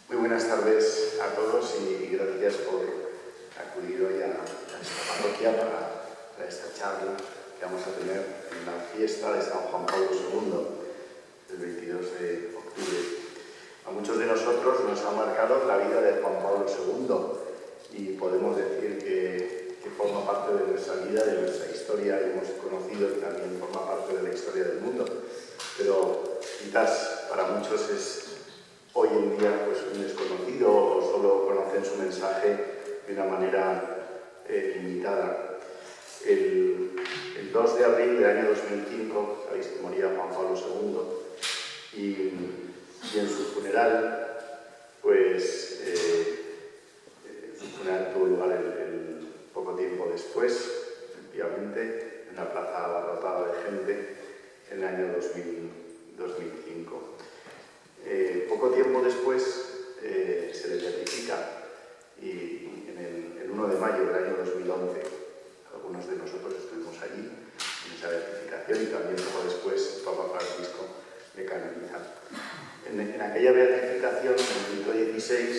Muy buenas tardes a todos y gracias por acudir hoy a esta parroquia para esta charla que vamos a tener en la fiesta de San Juan Pablo II, el 22 de octubre. A muchos de nosotros nos ha marcado la vida de Juan Pablo II y podemos decir que forma parte de nuestra vida, de nuestra historia, y hemos conocido que también forma parte de la historia del mundo. Pero quizás para muchos es hoy en día pues, un desconocido o solo conocen su mensaje de una manera limitada. El 2 de abril del año 2005, sabéis que moría Juan Pablo II, y en su funeral, pues su funeral tuvo lugar el poco tiempo después, efectivamente, en una plaza abarrotada de gente, en el año 2005. Poco tiempo después se le beatifica y el 1 de mayo del año 2011, algunos de nosotros estuvimos allí en esa beatificación y también poco después el Papa Francisco le canoniza. En aquella beatificación, en el Benedicto XVI,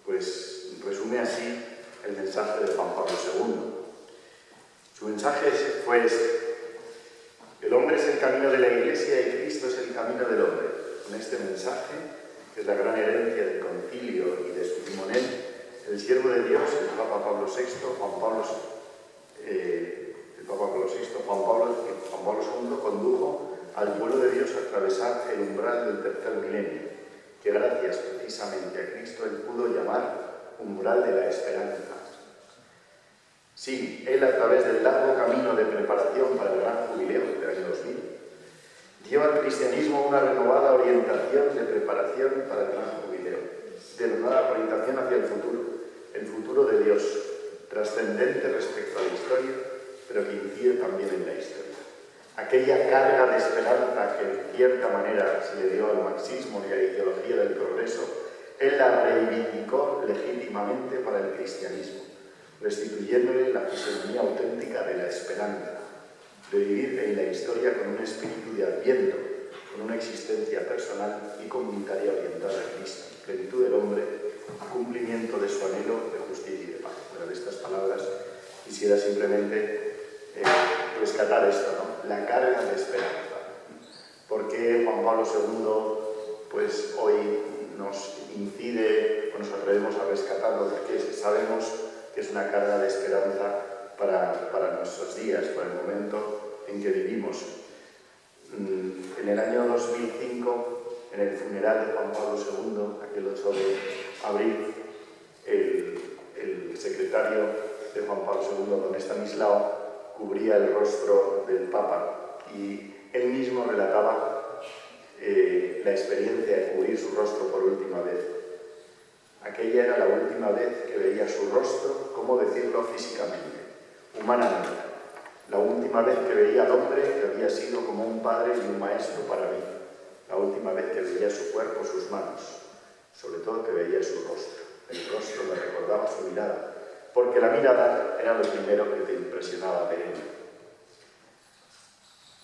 pues resume así el mensaje de Juan Pablo II. Su mensaje fue este: el hombre es el camino de la Iglesia y Cristo es el camino del hombre. Con este mensaje, que es la gran herencia del concilio y de su timonel, el siervo de Dios, el Papa Pablo VI, Juan Pablo II, condujo al pueblo de Dios a atravesar el umbral del tercer milenio, que gracias precisamente a Cristo él pudo llamar umbral de la esperanza. Sí, él, a través del largo camino de preparación para el gran jubileo del año 2000, dio al cristianismo una renovada orientación de preparación para el gran jubileo, de renovada orientación hacia el futuro de Dios, trascendente respecto a la historia, pero que incide también en la historia. Aquella carga de esperanza que en cierta manera se le dio al marxismo y a la ideología del progreso, él la reivindicó legítimamente para el cristianismo, restituyéndole la fisonomía auténtica de la esperanza, de vivir en la historia con un espíritu de Adviento, con una existencia personal y comunitaria orientada a Cristo, plenitud del hombre, cumplimiento de su anhelo de justicia y de paz. Bueno, de estas palabras quisiera simplemente rescatar esto, ¿no? La carga de esperanza. ¿Por qué Juan Pablo II pues, hoy nos incide o nos atrevemos a rescatarlo? Porque sabemos que es una carga de esperanza para nuestros días, para el momento en que vivimos. En el año 2005, en el funeral de Juan Pablo II, aquel 8 de abril, el secretario de Juan Pablo II, don Estanislao, cubría el rostro del Papa y él mismo relataba la experiencia de cubrir su rostro por última vez. Aquella era la última vez que veía su rostro, ¿cómo decirlo físicamente? Humanamente. La última vez que veía al hombre que había sido como un padre y un maestro para mí. La última vez que veía su cuerpo, sus manos. Sobre todo que veía su rostro. El rostro me recordaba su mirada. Porque la mirada era lo primero que te impresionaba de él.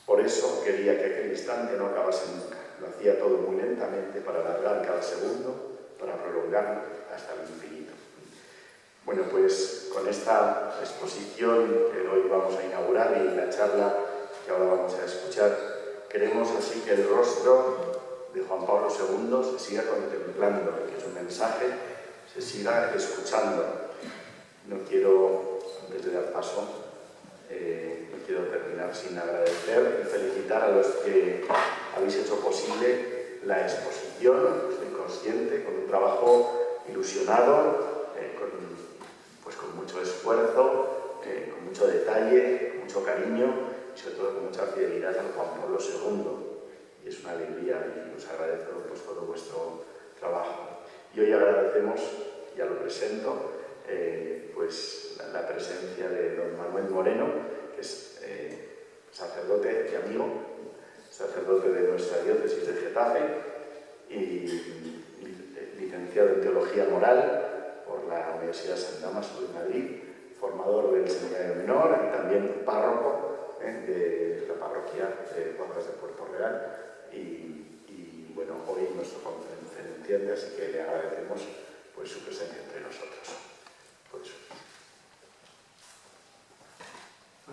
Por eso quería que aquel instante no acabase nunca. Lo hacía todo muy lentamente para alargar cada segundo, para prolongarlo hasta el infinito. Bueno, pues con esta exposición que hoy vamos a inaugurar y la charla que ahora vamos a escuchar, queremos así que el rostro de Juan Pablo II se siga contemplando, que su mensaje se siga escuchando. No quiero, antes de dar paso, no quiero terminar sin agradecer y felicitar a los que habéis hecho posible la exposición. Estoy consciente, con un trabajo ilusionado, con mucho esfuerzo, con mucho detalle, con mucho cariño y sobre todo con mucha fidelidad a Juan Pablo II. Y es una alegría y os agradezco pues, todo vuestro trabajo. Y hoy agradecemos, ya lo presento, pues la presencia de don Manuel Moreno, que es sacerdote y amigo, sacerdote de nuestra diócesis de Getafe y licenciado en Teología Moral por la Universidad San Damaso de Madrid, formador del Seminario Menor y también párroco de la parroquia de Cuadras de Puerto Real y bueno, hoy nuestro conferenciante entiende, así que le agradecemos pues, su presencia entre nosotros. Por eso.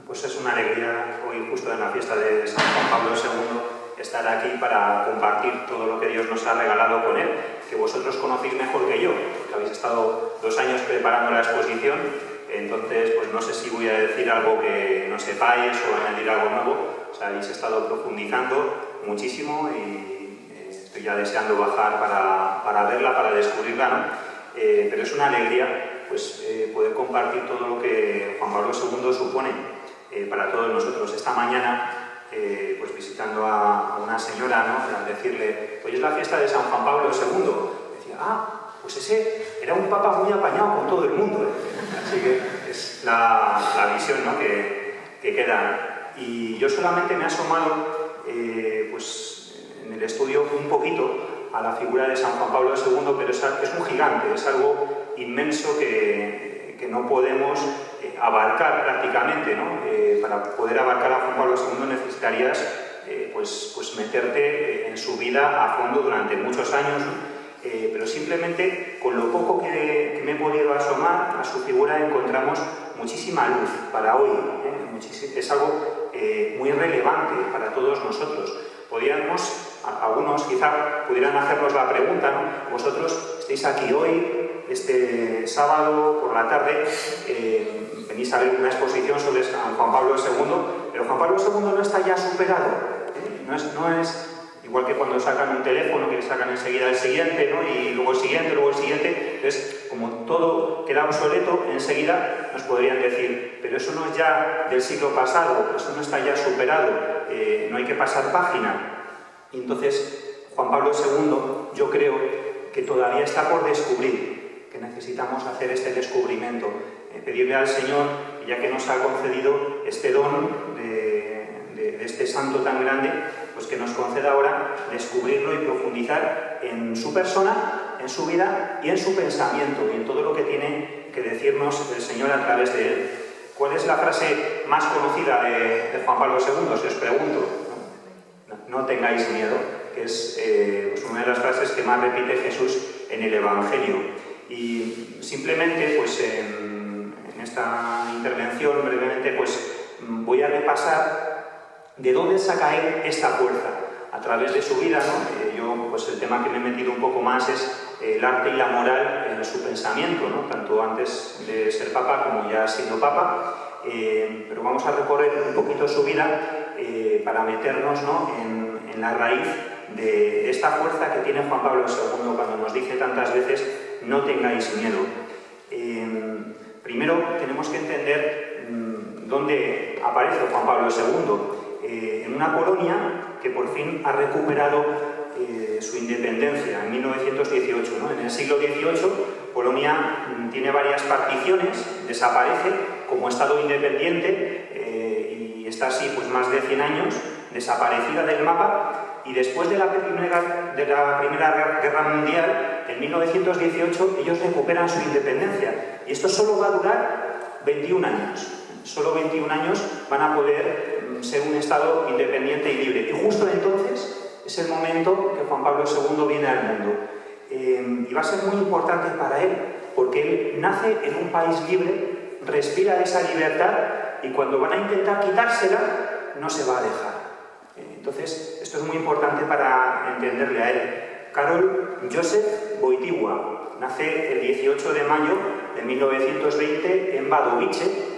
Pues es una alegría hoy, justo en la fiesta de San Juan Pablo II, estar aquí para compartir todo lo que Dios nos ha regalado con él, que vosotros conocéis mejor que yo, porque habéis estado 2 años preparando la exposición. Entonces, pues no sé si voy a decir algo que no sepáis o añadir algo nuevo. O sea, habéis estado profundizando muchísimo y estoy ya deseando bajar para verla, para descubrirla, ¿no? Pero es una alegría pues, poder compartir todo lo que Juan Pablo II supone para todos nosotros. Esta mañana, pues visitando a una señora, ¿no? Al decirle, hoy es la fiesta de San Juan Pablo II, decía, pues ese era un papa muy apañado con todo el mundo, ¿eh? Así que es la visión, ¿no? que queda. Y yo solamente me he asomado pues, en el estudio un poquito a la figura de San Juan Pablo II, pero es un gigante, es algo inmenso que no podemos abarcar prácticamente, ¿no? Para poder abarcar a Juan Pablo II necesitarías pues meterte en su vida a fondo durante muchos años, ¿no? Pero simplemente con lo poco que me he podido asomar a su figura encontramos muchísima luz para hoy, es algo muy relevante para todos nosotros. Algunos quizá pudieran hacernos la pregunta, ¿no? Vosotros estáis aquí hoy, este sábado por la tarde, venís a ver una exposición sobre San Juan Pablo II, pero Juan Pablo II no está ya superado, no es igual que cuando sacan un teléfono, que le sacan enseguida el siguiente, ¿no? Y luego el siguiente, luego el siguiente. Entonces, como todo queda obsoleto, enseguida nos podrían decir, pero eso no es ya del siglo pasado, eso no está ya superado, no hay que pasar página. Y entonces, Juan Pablo II, yo creo que todavía está por descubrir, que necesitamos hacer este descubrimiento, pedirle al Señor, ya que nos ha concedido este don de este santo tan grande, pues que nos conceda ahora descubrirlo y profundizar en su persona, en su vida y en su pensamiento y en todo lo que tiene que decirnos el Señor a través de él. ¿Cuál es la frase más conocida de Juan Pablo II? Si os pregunto. No tengáis miedo, que es pues una de las frases que más repite Jesús en el Evangelio. Y simplemente, pues en esta intervención, brevemente, pues voy a repasar de dónde saca él esta fuerza a través de su vida, ¿no? Yo, pues el tema que me he metido un poco más es el arte y la moral en su pensamiento, ¿no? Tanto antes de ser papa como ya siendo papa, pero vamos a recorrer un poquito su vida para meternos, ¿no? en la raíz de esta fuerza que tiene Juan Pablo II cuando nos dice tantas veces no tengáis miedo. Primero tenemos que entender dónde aparece Juan Pablo II. En una Polonia que por fin ha recuperado su independencia en 1918, ¿no? En el siglo XVIII, Polonia tiene varias particiones, desaparece como Estado independiente y está así pues, más de 100 años, desaparecida del mapa, y después de la Primera Guerra Mundial, en 1918, ellos recuperan su independencia. Y esto solo va a durar 21 años. Solo 21 años van a poder ser un Estado independiente y libre. Y justo entonces es el momento que Juan Pablo II viene al mundo. Y va a ser muy importante para él, porque él nace en un país libre, respira esa libertad y cuando van a intentar quitársela, no se va a dejar. Entonces, esto es muy importante para entenderle a él. Karol Józef Wojtyła nace el 18 de mayo de 1920 en Wadowice,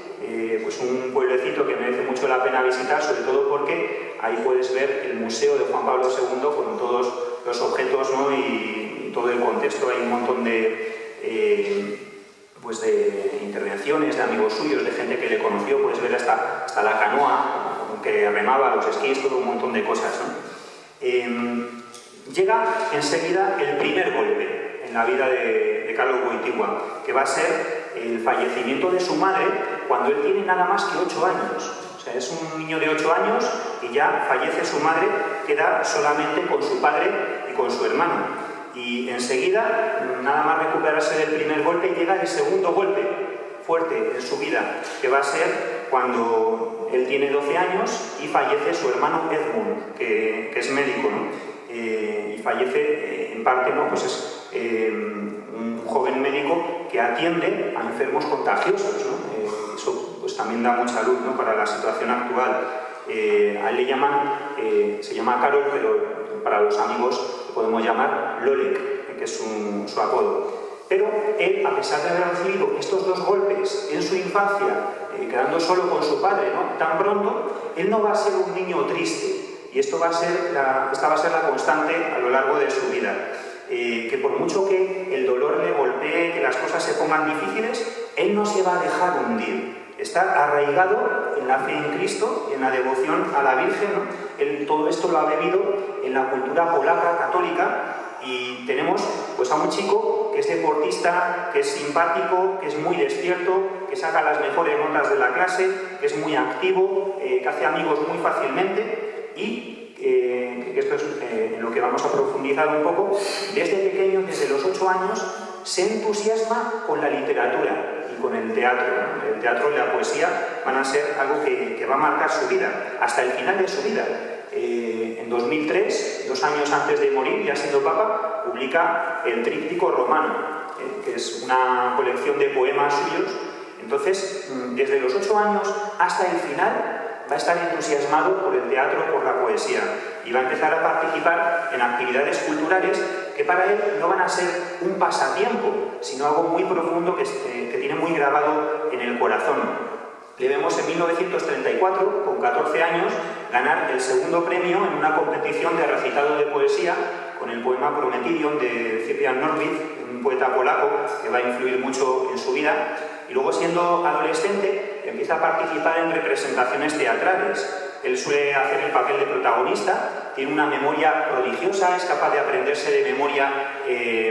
pues un pueblecito que merece mucho la pena visitar, sobre todo porque ahí puedes ver el museo de Juan Pablo II con todos los objetos, ¿no? y todo el contexto. Hay un montón de intervenciones de amigos suyos, de gente que le conoció, puedes ver hasta la canoa que remaba, los esquís, todo un montón de cosas, ¿no? Llega enseguida el primer golpe en la vida de Karol Wojtyła, que va a ser el fallecimiento de su madre cuando él tiene nada más que 8 años. O sea, es un niño de 8 años y ya fallece su madre, queda solamente con su padre y con su hermano. Y enseguida, nada más recuperarse del primer golpe, llega el segundo golpe fuerte en su vida, que va a ser cuando él tiene 12 años y fallece su hermano Edmund, que es médico, ¿no? Y fallece en parte, ¿no? Pues un joven médico que atiende a enfermos contagiosos, ¿no? Eso pues, también da mucha luz, ¿no?, para la situación actual. A él le llaman, se llama Karol, pero para los amigos le podemos llamar Lolek, que es su apodo. Pero él, a pesar de haber recibido estos dos golpes en su infancia, quedando solo con su padre, ¿no?, tan pronto, él no va a ser un niño triste. Y esta va a ser la constante a lo largo de su vida. Que por mucho que el dolor le golpee, que las cosas se pongan difíciles, él no se va a dejar hundir. Está arraigado en la fe en Cristo, en la devoción a la Virgen, ¿no? Él todo esto lo ha bebido en la cultura polaca, católica, y tenemos pues, a un chico que es deportista, que es simpático, que es muy despierto, que saca las mejores notas de la clase, que es muy activo, que hace amigos muy fácilmente y que esto es en lo que vamos a profundizar un poco. Desde pequeño, desde los 8 años, se entusiasma con la literatura y con el teatro, ¿no? El teatro y la poesía van a ser algo que va a marcar su vida, hasta el final de su vida. En 2003, 2 años antes de morir, ya siendo papa, publica el Tríptico Romano, que es una colección de poemas suyos. Entonces, desde los 8 años hasta el final, va a estar entusiasmado por el teatro, por la poesía, y va a empezar a participar en actividades culturales que para él no van a ser un pasatiempo, sino algo muy profundo que tiene muy grabado en el corazón. Le vemos en 1934, con 14 años, ganar el segundo premio en una competición de recitado de poesía con el poema Prometidion de Cyprian Norwid, un poeta polaco que va a influir mucho en su vida. Y luego, siendo adolescente, empieza a participar en representaciones teatrales. Él suele hacer el papel de protagonista, tiene una memoria prodigiosa, es capaz de aprenderse de memoria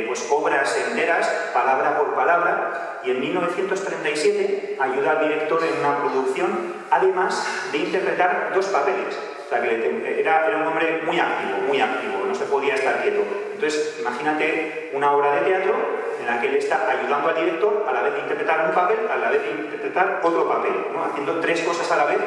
pues, obras enteras, palabra por palabra, y en 1937 ayuda al director en una producción, además de interpretar 2 papeles. O sea, que era un hombre muy activo, no se podía estar quieto. Entonces, imagínate una obra de teatro en la que él está ayudando al director a la vez de interpretar un papel, a la vez de interpretar otro papel, ¿no?, haciendo 3 cosas a la vez.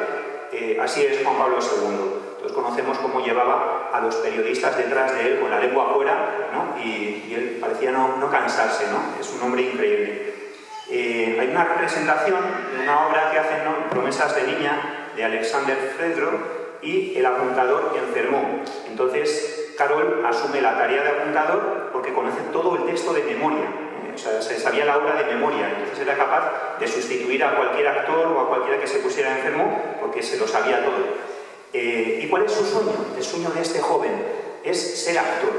Así es Juan Pablo II. Entonces conocemos cómo llevaba a los periodistas detrás de él con la lengua afuera, ¿no?, y él parecía no cansarse, ¿no? Es un hombre increíble. Hay una representación de una obra que hacen, ¿no?, Promesas de niña, de Alexander Fredro, y el apuntador enfermó. Entonces Karol asume la tarea de apuntador porque conoce todo el texto de memoria. O sea, se sabía la obra de memoria, entonces era capaz de sustituir a cualquier actor o a cualquiera que se pusiera enfermo porque se lo sabía todo. ¿Y cuál es su sueño? El sueño de este joven es ser actor.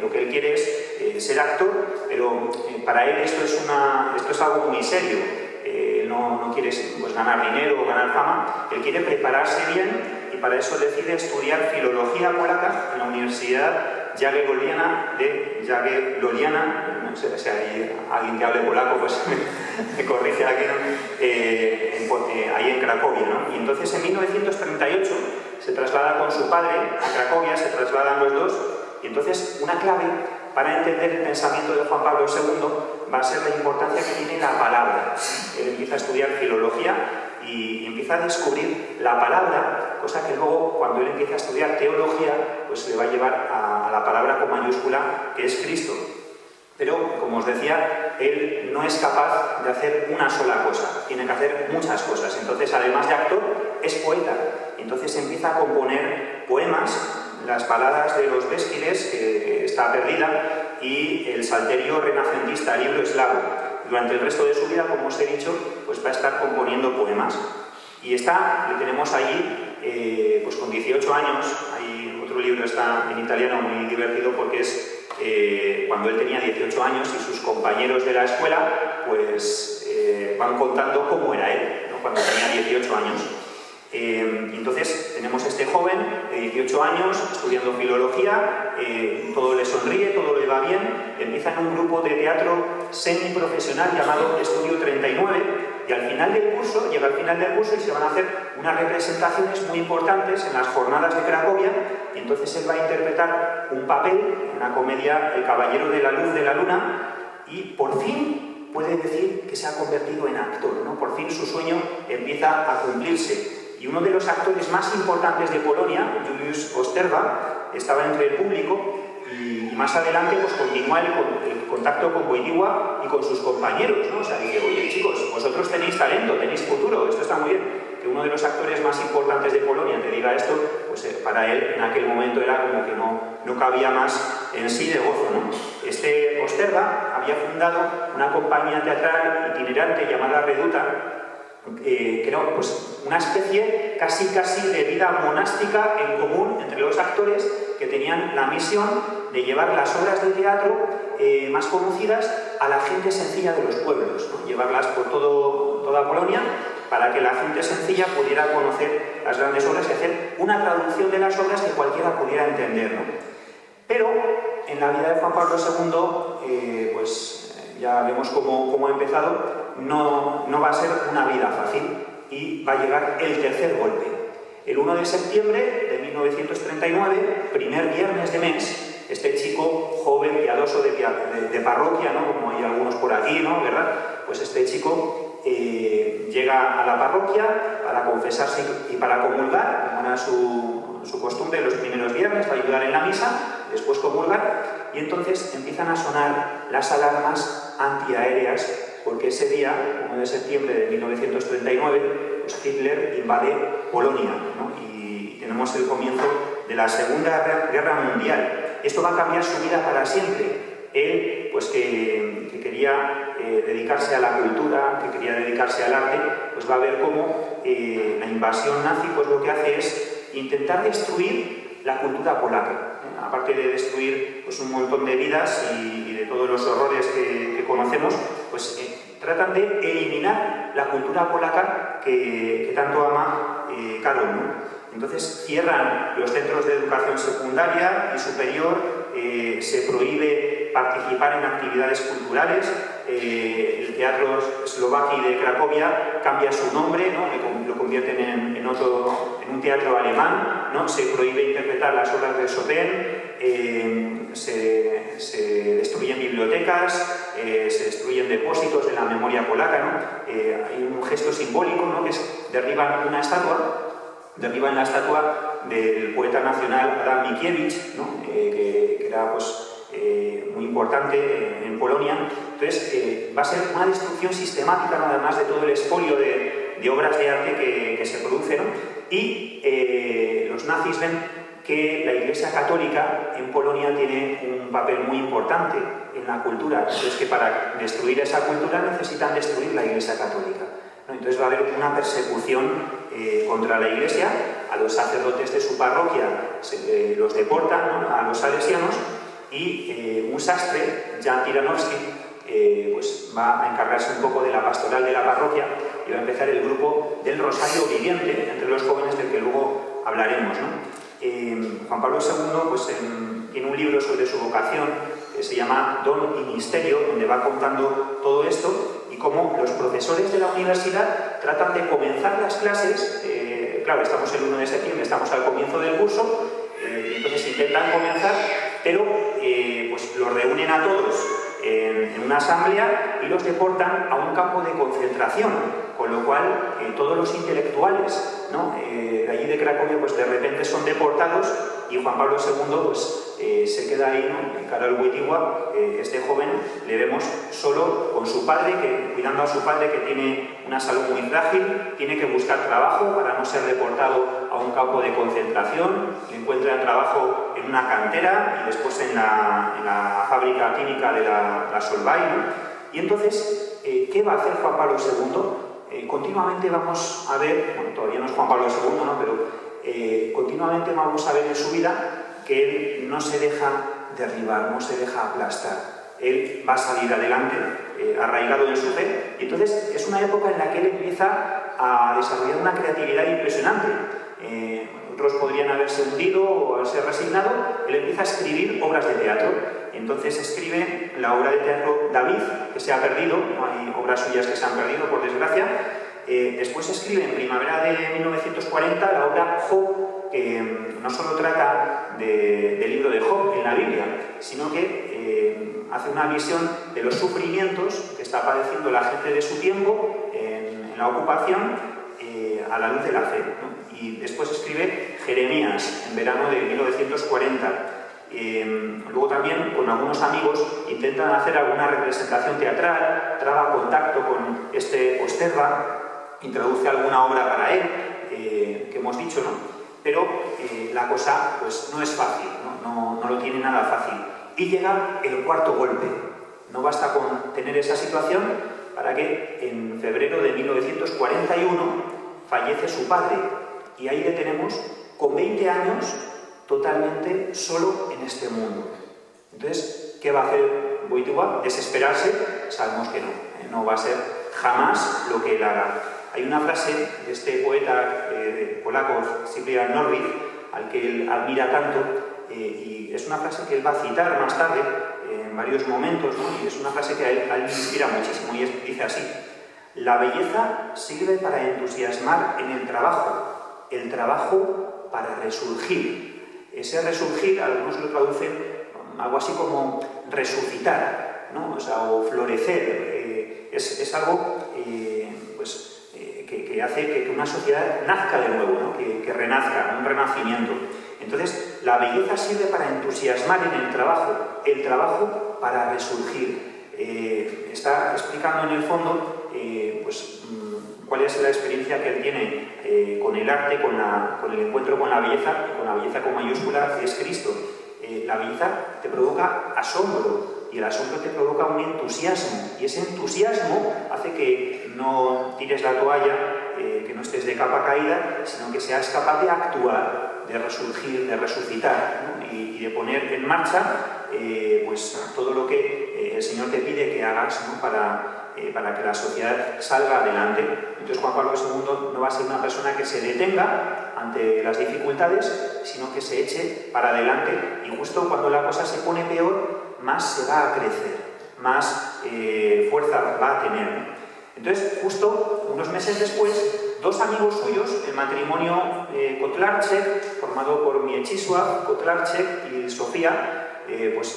Lo que él quiere es ser actor, pero para él esto es algo muy serio. No quiere pues, ganar dinero o ganar fama, él quiere prepararse bien y para eso decide estudiar filología polaca en la Universidad Jagielloniana de Jagielloniana. No sé si hay alguien que hable polaco, pues me corrige aquí, ¿no? Ahí en Cracovia, ¿no? Y entonces en 1938 se traslada con su padre a Cracovia, se trasladan los dos, y entonces una clave para entender el pensamiento de Juan Pablo II va a ser la importancia que tiene la palabra. Él empieza a estudiar filología y empieza a descubrir la palabra, cosa que luego, cuando él empieza a estudiar teología, pues le va a llevar a la palabra con mayúscula, que es Cristo. Pero, como os decía, él no es capaz de hacer una sola cosa, tiene que hacer muchas cosas. Entonces, además de actor, es poeta. Entonces empieza a componer poemas, las baladas de los Bésquides, que está perdida, y el salterio renacentista, el libro eslavo. Durante el resto de su vida, como os he dicho, pues va a estar componiendo poemas. Y le tenemos allí, pues con 18 años. Hay otro libro, está en italiano, muy divertido, porque es cuando él tenía 18 años y sus compañeros de la escuela pues van contando cómo era él, ¿no?, cuando tenía 18 años. Entonces tenemos este joven de 18 años estudiando filología, todo le sonríe, todo le va bien, empieza en un grupo de teatro semiprofesional llamado Estudio 39 y al final del curso, llega al final del curso y se van a hacer unas representaciones muy importantes en las jornadas de Cracovia, y entonces él va a interpretar un papel en una comedia, El caballero de la luz de la luna, y por fin puede decir que se ha convertido en actor, ¿no? Por fin su sueño empieza a cumplirse. Y uno de los actores más importantes de Polonia, Juliusz Osterwa, estaba entre el público y más adelante pues, continúa con contacto con Wojtyła y con sus compañeros, ¿no? O sea, dije, oye chicos, vosotros tenéis talento, tenéis futuro, esto está muy bien. Que uno de los actores más importantes de Polonia te diga esto, pues para él en aquel momento era como que no cabía más en sí de gozo, ¿no? Este Osterda había fundado una compañía teatral itinerante llamada Reduta, que era pues una especie casi de vida monástica en común entre los actores que tenían la misión de llevar las obras de teatro más conocidas a la gente sencilla de los pueblos, ¿no? Llevarlas por toda Polonia para que la gente sencilla pudiera conocer las grandes obras y hacer una traducción de las obras que cualquiera pudiera entender, ¿no? Pero en la vida de Juan Pablo II, pues ya vemos cómo ha empezado, no va a ser una vida fácil y va a llegar el tercer golpe. El 1 de septiembre de 1939, primer viernes de mes, este chico joven, piadoso de parroquia, ¿no? Como hay algunos por aquí, ¿no? ¿Verdad? Pues este chico llega a la parroquia para confesarse y para comulgar, como era su costumbre los primeros viernes, va a ayudar en la misa, después comulgar, y entonces empiezan a sonar las alarmas antiaéreas, porque ese día, 1 de septiembre de 1939, pues Hitler invade Polonia, ¿no? Y tenemos el comienzo de la Segunda Guerra Mundial. Esto va a cambiar su vida para siempre. Él, pues que quería dedicarse a la cultura, que quería dedicarse al arte, pues va a ver cómo la invasión nazi pues lo que hace es intentar destruir la cultura polaca. Aparte de destruir pues, un montón de vidas y de todos los horrores que conocemos, pues tratan de eliminar la cultura polaca que tanto ama Karol, ¿no? Entonces cierran los centros de educación secundaria y superior, se prohíbe participar en actividades culturales, el Teatro Eslovaki de Cracovia cambia su nombre, ¿no? Lo convierten en un teatro alemán, ¿no? Se prohíbe interpretar las obras de Chopin, se destruyen bibliotecas, se destruyen depósitos de la memoria polaca, ¿no? Hay un gesto simbólico, ¿no? Que es derriban la estatua del poeta nacional Adam Mickiewicz, ¿no? que era pues, muy importante en Polonia. Entonces va a ser una destrucción sistemática nada más de todo el expolio de obras de arte que se produce, ¿no? Y los nazis ven que la Iglesia Católica en Polonia tiene un papel muy importante en la cultura. Entonces que para destruir esa cultura necesitan destruir la Iglesia Católica, ¿no? Entonces va a haber una persecución contra la Iglesia. A los sacerdotes de su parroquia los deportan, ¿no? A los salesianos, y un sastre, Jan Tiranovsky, pues va a encargarse un poco de la pastoral de la parroquia y va a empezar el grupo del Rosario Viviente entre los jóvenes, del que luego hablaremos, ¿no? Juan Pablo II pues, tiene un libro sobre su vocación que se llama Don y Misterio, donde va contando todo esto y cómo los profesores de la universidad tratan de comenzar las clases. Claro, estamos el 1 de septiembre, estamos al comienzo del curso, entonces intentan comenzar, pero pues los reúnen a todos en una asamblea y los deportan a un campo de concentración, con lo cual todos los intelectuales, ¿no? De allí de Cracovia pues de repente son deportados y Juan Pablo II pues se queda ahí, ¿no? Karol Wojtyła, este joven, le vemos solo con su padre, cuidando a su padre que tiene una salud muy frágil, tiene que buscar trabajo para no ser deportado a un campo de concentración, encuentra trabajo en una cantera y después en la fábrica química de la Solvay, ¿no? Y entonces, ¿qué va a hacer Juan Pablo II? Continuamente vamos a ver, bueno, todavía no es Juan Pablo II, ¿no? Pero continuamente vamos a ver en su vida que él no se deja derribar, no se deja aplastar. Él va a salir adelante, arraigado en su fe, y entonces es una época en la que él empieza a desarrollar una creatividad impresionante. Otros podrían haberse hundido o haberse resignado, él empieza a escribir obras de teatro. Entonces escribe la obra de teatro David, que se ha perdido, no hay obras suyas que se han perdido, por desgracia. Después escribe en primavera de 1940 la obra Job, que no solo trata del libro de Job en la Biblia, sino que hace una visión de los sufrimientos que está padeciendo la gente de su tiempo en la ocupación a la luz de la fe, ¿no? Y después escribe Jeremías en verano de 1940. Luego también con algunos amigos intentan hacer alguna representación teatral, traba contacto con este Osterva, introduce alguna obra para él, que hemos dicho, ¿no? Pero la cosa pues no es fácil, no lo tiene nada fácil. Y llega el cuarto golpe. No basta con tener esa situación para que en febrero de 1941 fallece su padre. Y ahí le tenemos con 20 años totalmente solo en este mundo. Entonces, ¿qué va a hacer Wojtyła? ¿Desesperarse? Sabemos que no. No va a ser jamás lo que él haga. Hay una frase de este poeta polaco, Cyprian Norwid, al que él admira tanto, y es una frase que él va a citar más tarde en varios momentos, ¿no? Y es una frase que a él me inspira muchísimo, y dice así: la belleza sirve para entusiasmar en el trabajo para resurgir. Ese resurgir, algunos lo traducen algo así como resucitar, ¿no? O florecer. Es algo que hace que una sociedad nazca de nuevo, ¿no? que renazca, un renacimiento. Entonces, la belleza sirve para entusiasmar en el trabajo para resurgir. Está explicando en el fondo cuál es la experiencia que él tiene con el arte, con el encuentro con la belleza, y con la belleza con mayúscula, que es Cristo. La belleza te provoca asombro, y el asombro te provoca un entusiasmo, y ese entusiasmo hace que no tires la toalla, que no estés de capa caída, sino que seas capaz de actuar, de resurgir, de resucitar, ¿no? y de poner en marcha todo lo que el Señor te pide que hagas, ¿no? para que la sociedad salga adelante. Entonces Juan Pablo II no va a ser una persona que se detenga ante las dificultades, sino que se eche para adelante, y justo cuando la cosa se pone peor, más se va a crecer, más fuerza va a tener, ¿no? Entonces, justo unos meses después, dos amigos suyos, el matrimonio Kotlarczyk, formado por Mieczysław Kotlarczyk y Sofía,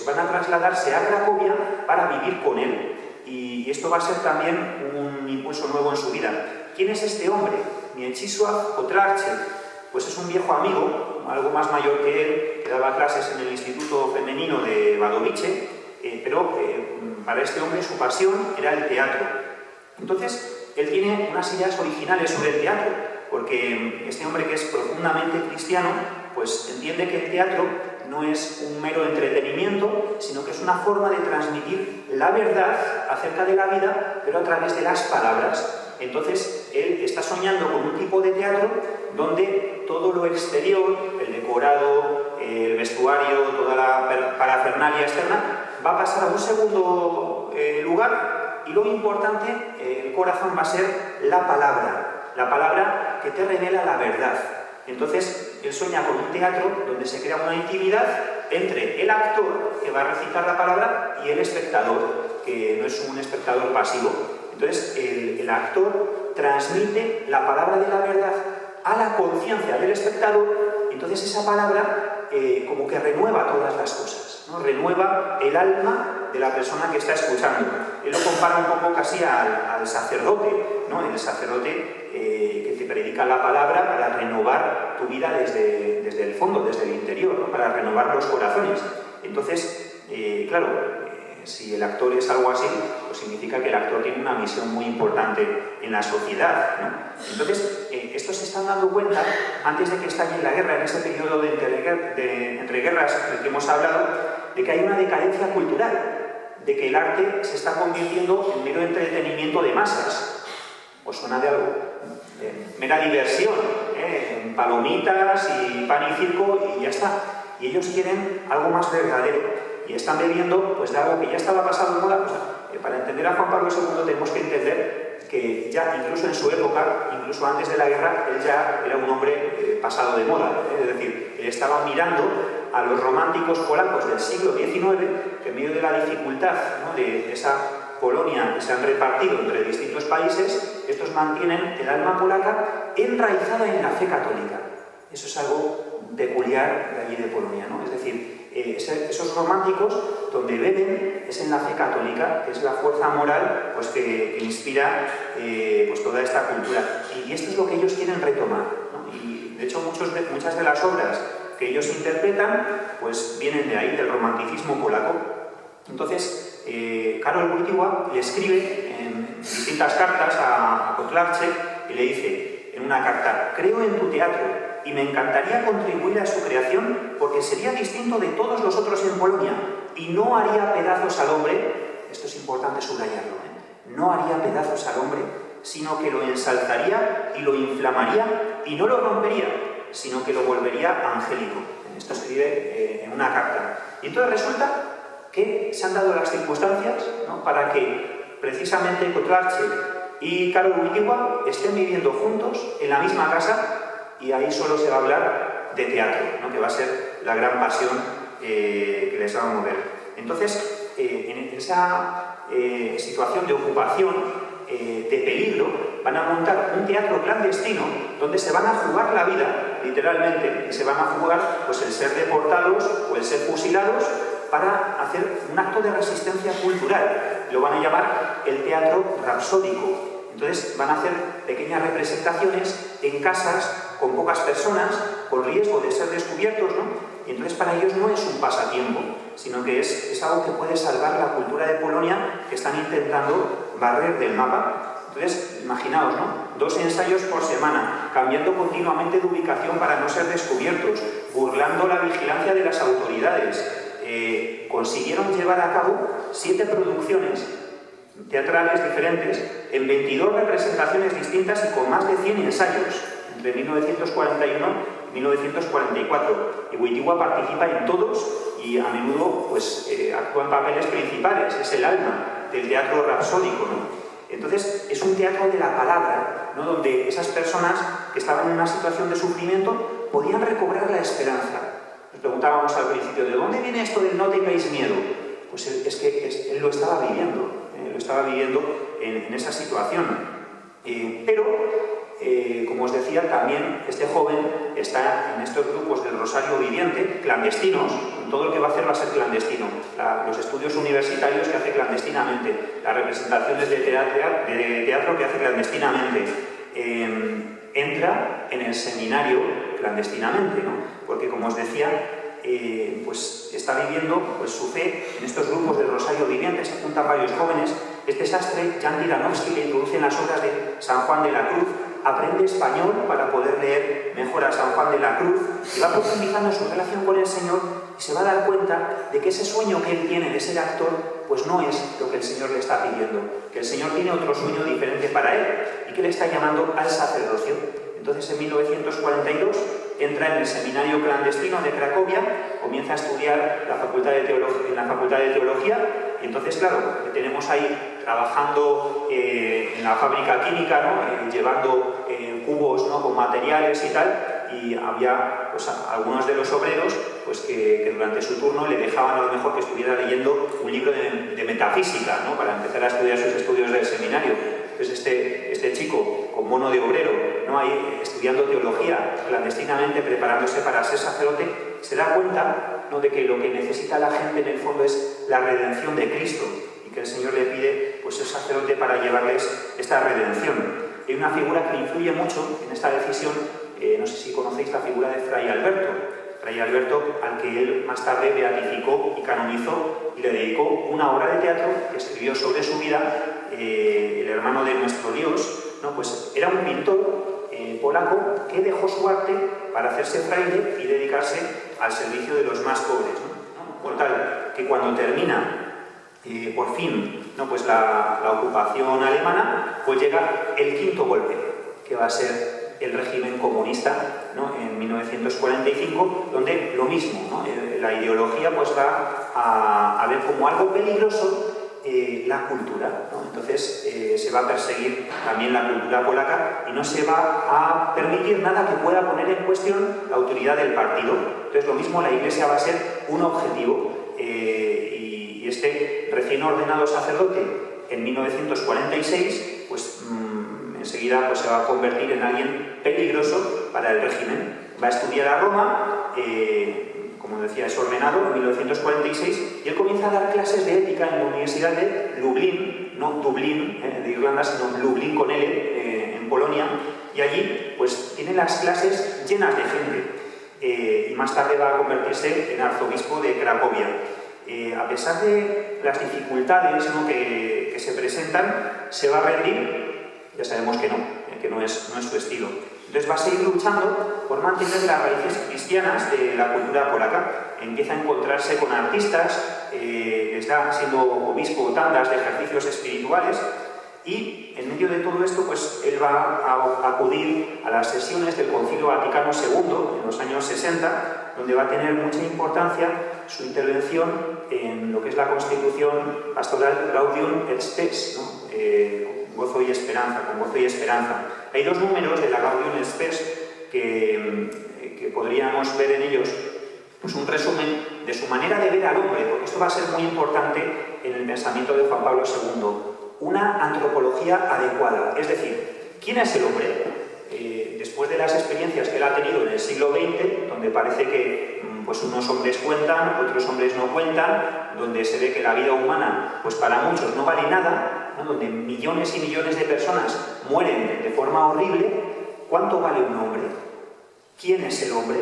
van a trasladarse a Cracovia para vivir con él. Y esto va a ser también un impulso nuevo en su vida. ¿Quién es este hombre? Mieczysław Kotlarczyk. Pues es un viejo amigo, algo más mayor que él, que daba clases en el Instituto Femenino de Wadowice, pero para este hombre su pasión era el teatro. Entonces, él tiene unas ideas originales sobre el teatro, porque este hombre, que es profundamente cristiano, pues entiende que el teatro no es un mero entretenimiento, sino que es una forma de transmitir la verdad acerca de la vida, pero a través de las palabras. Entonces, él está soñando con un tipo de teatro donde todo lo exterior, el decorado, el vestuario, toda la parafernalia externa, va a pasar a un segundo lugar, y lo importante, el corazón, va a ser la palabra que te revela la verdad. Entonces, él sueña con un teatro donde se crea una intimidad entre el actor, que va a recitar la palabra, y el espectador, que no es un espectador pasivo. Entonces, el actor transmite la palabra de la verdad a la conciencia del espectador. Entonces, esa palabra como que renueva todas las cosas, ¿no? Renueva el alma de la persona que está escuchando. Él lo compara un poco casi al sacerdote, ¿no? El sacerdote que te predica la palabra para renovar tu vida desde el fondo, desde el interior, ¿no? Para renovar los corazones. Entonces, claro, si el actor es algo así, pues significa que el actor tiene una misión muy importante en la sociedad, ¿no? Entonces, estos se están dando cuenta, antes de que estalle la guerra, en ese periodo de entreguerras del que hemos hablado, de que hay una decadencia cultural, de que el arte se está convirtiendo en mero entretenimiento de masas. ¿Os suena de algo? Mera diversión, palomitas y pan y circo, y ya está. Y ellos quieren algo más verdadero. Y están bebiendo pues, de algo que ya estaba pasado de moda. Pues, para entender a Juan Pablo II tenemos que entender que ya incluso en su época, incluso antes de la guerra, él ya era un hombre pasado de moda. Es decir, él estaba mirando a los románticos polacos del siglo XIX, que en medio de la dificultad, ¿no? de esa Polonia que se han repartido entre distintos países, estos mantienen el alma polaca enraizada en la fe católica. Eso es algo peculiar de allí de Polonia, ¿no? Es decir, esos románticos donde beben es en la fe católica, que es la fuerza moral pues, que inspira pues, toda esta cultura. Y esto es lo que ellos quieren retomar, ¿no? Y de hecho muchas de las obras que ellos interpretan pues vienen de ahí, del romanticismo polaco. Entonces, Karol Wojtyła le escribe en distintas cartas a Kotlarczyk y le dice en una carta: creo en tu teatro y me encantaría contribuir a su creación porque sería distinto de todos los otros en Polonia y no haría pedazos al hombre, esto es importante subrayarlo, no haría pedazos al hombre, sino que lo ensalzaría y lo inflamaría y no lo rompería, sino que lo volvería angélico. Esto escribe en una carta. Y entonces resulta que se han dado las circunstancias, ¿no?, para que precisamente Kotlarczyk y Karol Wojtyła estén viviendo juntos en la misma casa, y ahí solo se va a hablar de teatro, ¿no?, que va a ser la gran pasión que les va a mover. Entonces, en esa situación de ocupación, de peligro, van a montar un teatro clandestino donde se van a jugar la vida, literalmente, y se van a jugar pues, el ser deportados o el ser fusilados para hacer un acto de resistencia cultural. Lo van a llamar el teatro rapsódico. Entonces van a hacer pequeñas representaciones en casas con pocas personas, con riesgo de ser descubiertos, ¿no? Y entonces para ellos no es un pasatiempo, sino que es algo que puede salvar la cultura de Polonia que están intentando barrer del mapa. Entonces, imaginaos, ¿no? 2 ensayos por semana, cambiando continuamente de ubicación para no ser descubiertos, burlando la vigilancia de las autoridades. Consiguieron llevar a cabo 7 producciones teatrales diferentes en 22 representaciones distintas y con más de 100 ensayos entre 1941 y 1944. Y Wojtyła participa en todos y a menudo pues, actúa en papeles principales, es el alma del teatro rapsódico, ¿no? Entonces es un teatro de la palabra, ¿no?, donde esas personas que estaban en una situación de sufrimiento podían recobrar la esperanza. Nos preguntábamos al principio, ¿de dónde viene esto del no tengáis miedo? Pues es que él lo estaba viviendo. Lo estaba viviendo en esa situación. Pero, como os decía, también este joven está en estos grupos del Rosario Viviente, clandestinos. Todo lo que va a hacer va a ser clandestino. Los estudios universitarios que hace clandestinamente, las representaciones de teatro que hace clandestinamente. Entra en el seminario clandestinamente, ¿no? Porque, como os decía, pues está viviendo pues, su fe en estos grupos del Rosario Viviente. Se juntan varios jóvenes. Este sastre, Jan Tiranovsky, le introduce en las obras de San Juan de la Cruz, aprende español para poder leer mejor a San Juan de la Cruz y va profundizando su relación con el Señor y se va a dar cuenta de que ese sueño que él tiene de ser actor pues no es lo que el Señor le está pidiendo, que el Señor tiene otro sueño diferente para él y que le está llamando al sacerdocio. Entonces, en 1942, entra en el seminario clandestino de Cracovia, comienza a estudiar en la Facultad de Teología, y entonces, claro, le tenemos ahí trabajando en la fábrica química, ¿no?, llevando cubos, ¿no?, con materiales y tal, y había pues, algunos de los obreros pues, que durante su turno le dejaban a lo mejor que estuviera leyendo un libro de metafísica, ¿no?, para empezar a estudiar sus estudios del seminario. Entonces este chico, con mono de obrero, ¿no?, ahí estudiando teología clandestinamente, preparándose para ser sacerdote, se da cuenta, ¿no?, de que lo que necesita la gente en el fondo es la redención de Cristo y que el Señor le pide pues, ser sacerdote para llevarles esta redención. Hay una figura que influye mucho en esta decisión, no sé si conocéis la figura de Fray Alberto. Fray Alberto, al que él más tarde beatificó y canonizó y le dedicó una obra de teatro que escribió sobre su vida, el hermano de nuestro Dios, ¿no? Pues era un pintor polaco que dejó su arte para hacerse fraile y dedicarse al servicio de los más pobres, ¿no? Por tal que cuando termina por fin, ¿no?, pues la ocupación alemana, pues llega el quinto golpe, que va a ser el régimen comunista, ¿no?, en 1945, donde lo mismo, ¿no?, la ideología pues va a ver como algo peligroso la cultura, ¿no? Entonces se va a perseguir también la cultura polaca y no se va a permitir nada que pueda poner en cuestión la autoridad del partido. Entonces lo mismo, la Iglesia va a ser un objetivo y este recién ordenado sacerdote en 1946 pues enseguida pues, se va a convertir en alguien peligroso para el régimen. Va a estudiar a Roma, como decía, es ordenado en 1946 y él comienza a dar clases de ética en la Universidad de Lublin, no Dublín de Irlanda, sino Lublin con L, en Polonia, y allí pues tiene las clases llenas de gente. y más tarde va a convertirse en arzobispo de Cracovia. A pesar de las dificultades, ¿no?, que se presentan, se va a rendir. Ya sabemos que no es su estilo. Entonces va a seguir luchando por mantener las raíces cristianas de la cultura polaca. Empieza a encontrarse con artistas, está siendo obispo tandas de ejercicios espirituales, y en medio de todo esto pues él va a acudir a las sesiones del Concilio Vaticano II en los años 60, donde va a tener mucha importancia su intervención en lo que es la Constitución Pastoral Gaudium et Spes, ¿no? Gozo y esperanza, con gozo y esperanza. Hay dos números de la Gaudium et Spes que podríamos ver en ellos pues un resumen de su manera de ver al hombre, porque esto va a ser muy importante en el pensamiento de Juan Pablo II. Una antropología adecuada, es decir, ¿quién es el hombre? Después de las experiencias que él ha tenido en el siglo XX, donde parece que pues unos hombres cuentan, otros hombres no cuentan, donde se ve que la vida humana pues para muchos no vale nada, ¿no?, donde millones y millones de personas mueren de forma horrible, ¿cuánto vale un hombre? ¿Quién es el hombre?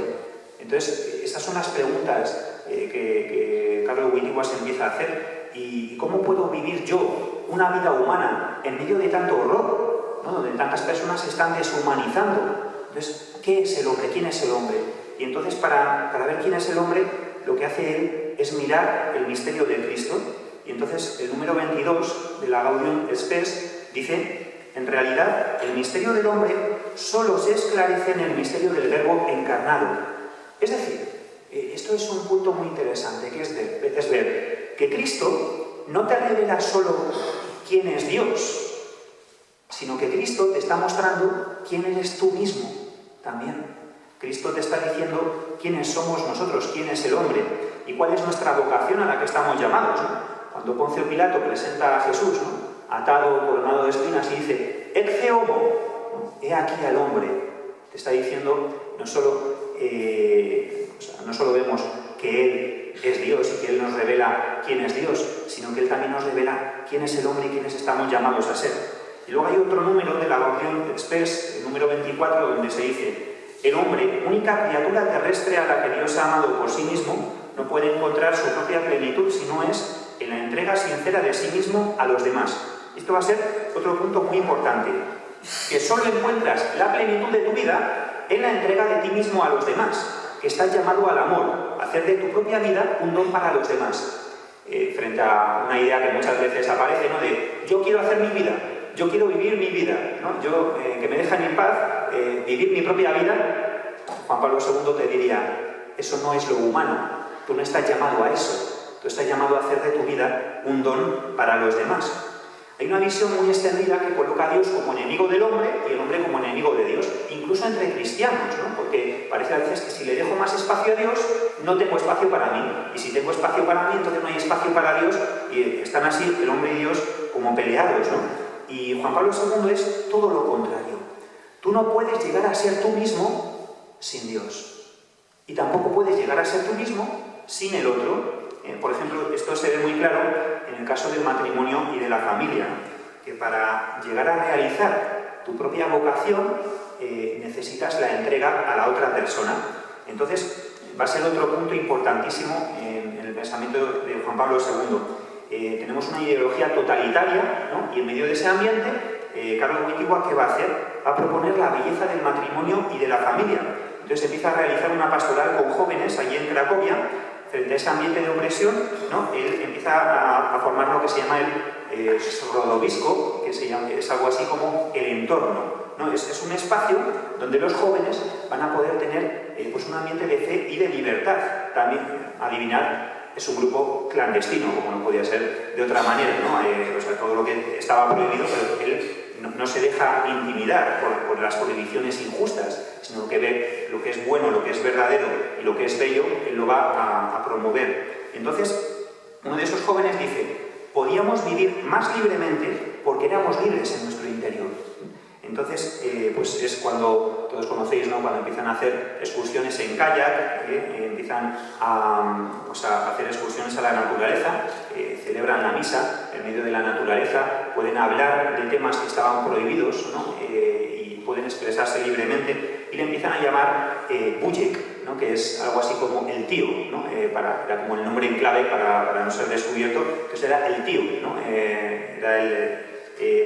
Entonces, esas son las preguntas que Karol Wojtyła se empieza a hacer. ¿Y cómo puedo vivir yo una vida humana en medio de tanto horror, ¿no?, donde tantas personas se están deshumanizando? Entonces, ¿qué es el hombre? ¿Quién es el hombre? Y entonces, para ver quién es el hombre, lo que hace él es mirar el misterio de Cristo. Y entonces, el número 22 de la Gaudium et Spes dice: en realidad, el misterio del hombre solo se esclarece en el misterio del Verbo encarnado. Es decir, esto es un punto muy interesante, que es ver que Cristo no te revela solo quién es Dios, sino que Cristo te está mostrando quién eres tú mismo también. Cristo te está diciendo quiénes somos nosotros, quién es el hombre y cuál es nuestra vocación a la que estamos llamados, ¿no? Cuando Poncio Pilato presenta a Jesús, ¿no?, atado, coronado de espinas, y dice: Ecce homo, ¿no?, he aquí al hombre. Te está diciendo no solo vemos que Él es Dios y que Él nos revela quién es Dios, sino que Él también nos revela quién es el hombre y quiénes estamos llamados a ser. Y luego hay otro número de la Gaudium et Spes, el número 24, donde se dice: el hombre, única criatura terrestre a la que Dios ha amado por sí mismo, no puede encontrar su propia plenitud si no es en la entrega sincera de sí mismo a los demás. Esto va a ser otro punto muy importante, que solo encuentras la plenitud de tu vida en la entrega de ti mismo a los demás, que estás llamado al amor, a hacer de tu propia vida un don para los demás. Frente a una idea que muchas veces aparece, ¿no?, de yo quiero hacer mi vida, yo quiero vivir mi vida, ¿no?, yo que me dejan en paz vivir mi propia vida, Juan Pablo II te diría: eso no es lo humano, tú no estás llamado a eso, tú estás llamado a hacer de tu vida un don para los demás. Hay una visión muy extendida que coloca a Dios como enemigo del hombre y el hombre como enemigo de Dios, incluso entre cristianos, ¿no?, porque parece a veces que si le dejo más espacio a Dios, no tengo espacio para mí, y si tengo espacio para mí, entonces no hay espacio para Dios, y están así el hombre y Dios como peleados, ¿no? Y Juan Pablo II es todo lo contrario. Tú no puedes llegar a ser tú mismo sin Dios, y tampoco puedes llegar a ser tú mismo sin el otro. Por ejemplo, esto se ve muy claro en el caso del matrimonio y de la familia, que para llegar a realizar tu propia vocación necesitas la entrega a la otra persona. Entonces, va a ser otro punto importantísimo en el pensamiento de Juan Pablo II. Tenemos una ideología totalitaria, ¿no?, y en medio de ese ambiente, Karol Wojtyła, ¿qué va a hacer? Va a proponer la belleza del matrimonio y de la familia. Entonces empieza a realizar una pastoral con jóvenes allí en Cracovia. Frente a ese ambiente de opresión, ¿no?, él empieza a formar lo que se llama el rodovisko, que es algo así como el entorno, ¿no? Es un espacio donde los jóvenes van a poder tener pues un ambiente de fe y de libertad. También, adivinar, es un grupo clandestino, como no podía ser de otra manera, ¿no? O sea, todo lo que estaba prohibido, pero él no se deja intimidar por las prohibiciones injustas, sino que ve lo que es bueno, lo que es verdadero y lo que es bello, él lo va a promover. Entonces, uno de esos jóvenes dice: podíamos vivir más libremente porque éramos libres en nuestro interior. Entonces, pues es cuando, todos conocéis, ¿no?, cuando empiezan a hacer excursiones en kayak, empiezan a hacer excursiones a la naturaleza, celebran la misa en medio de la naturaleza, pueden hablar de temas que estaban prohibidos, ¿no?, y pueden expresarse libremente. y le empiezan a llamar Bujek, ¿no? Que es algo así como el tío, ¿no? Era como el nombre en clave para no ser descubierto, que eso era el tío, ¿no? Era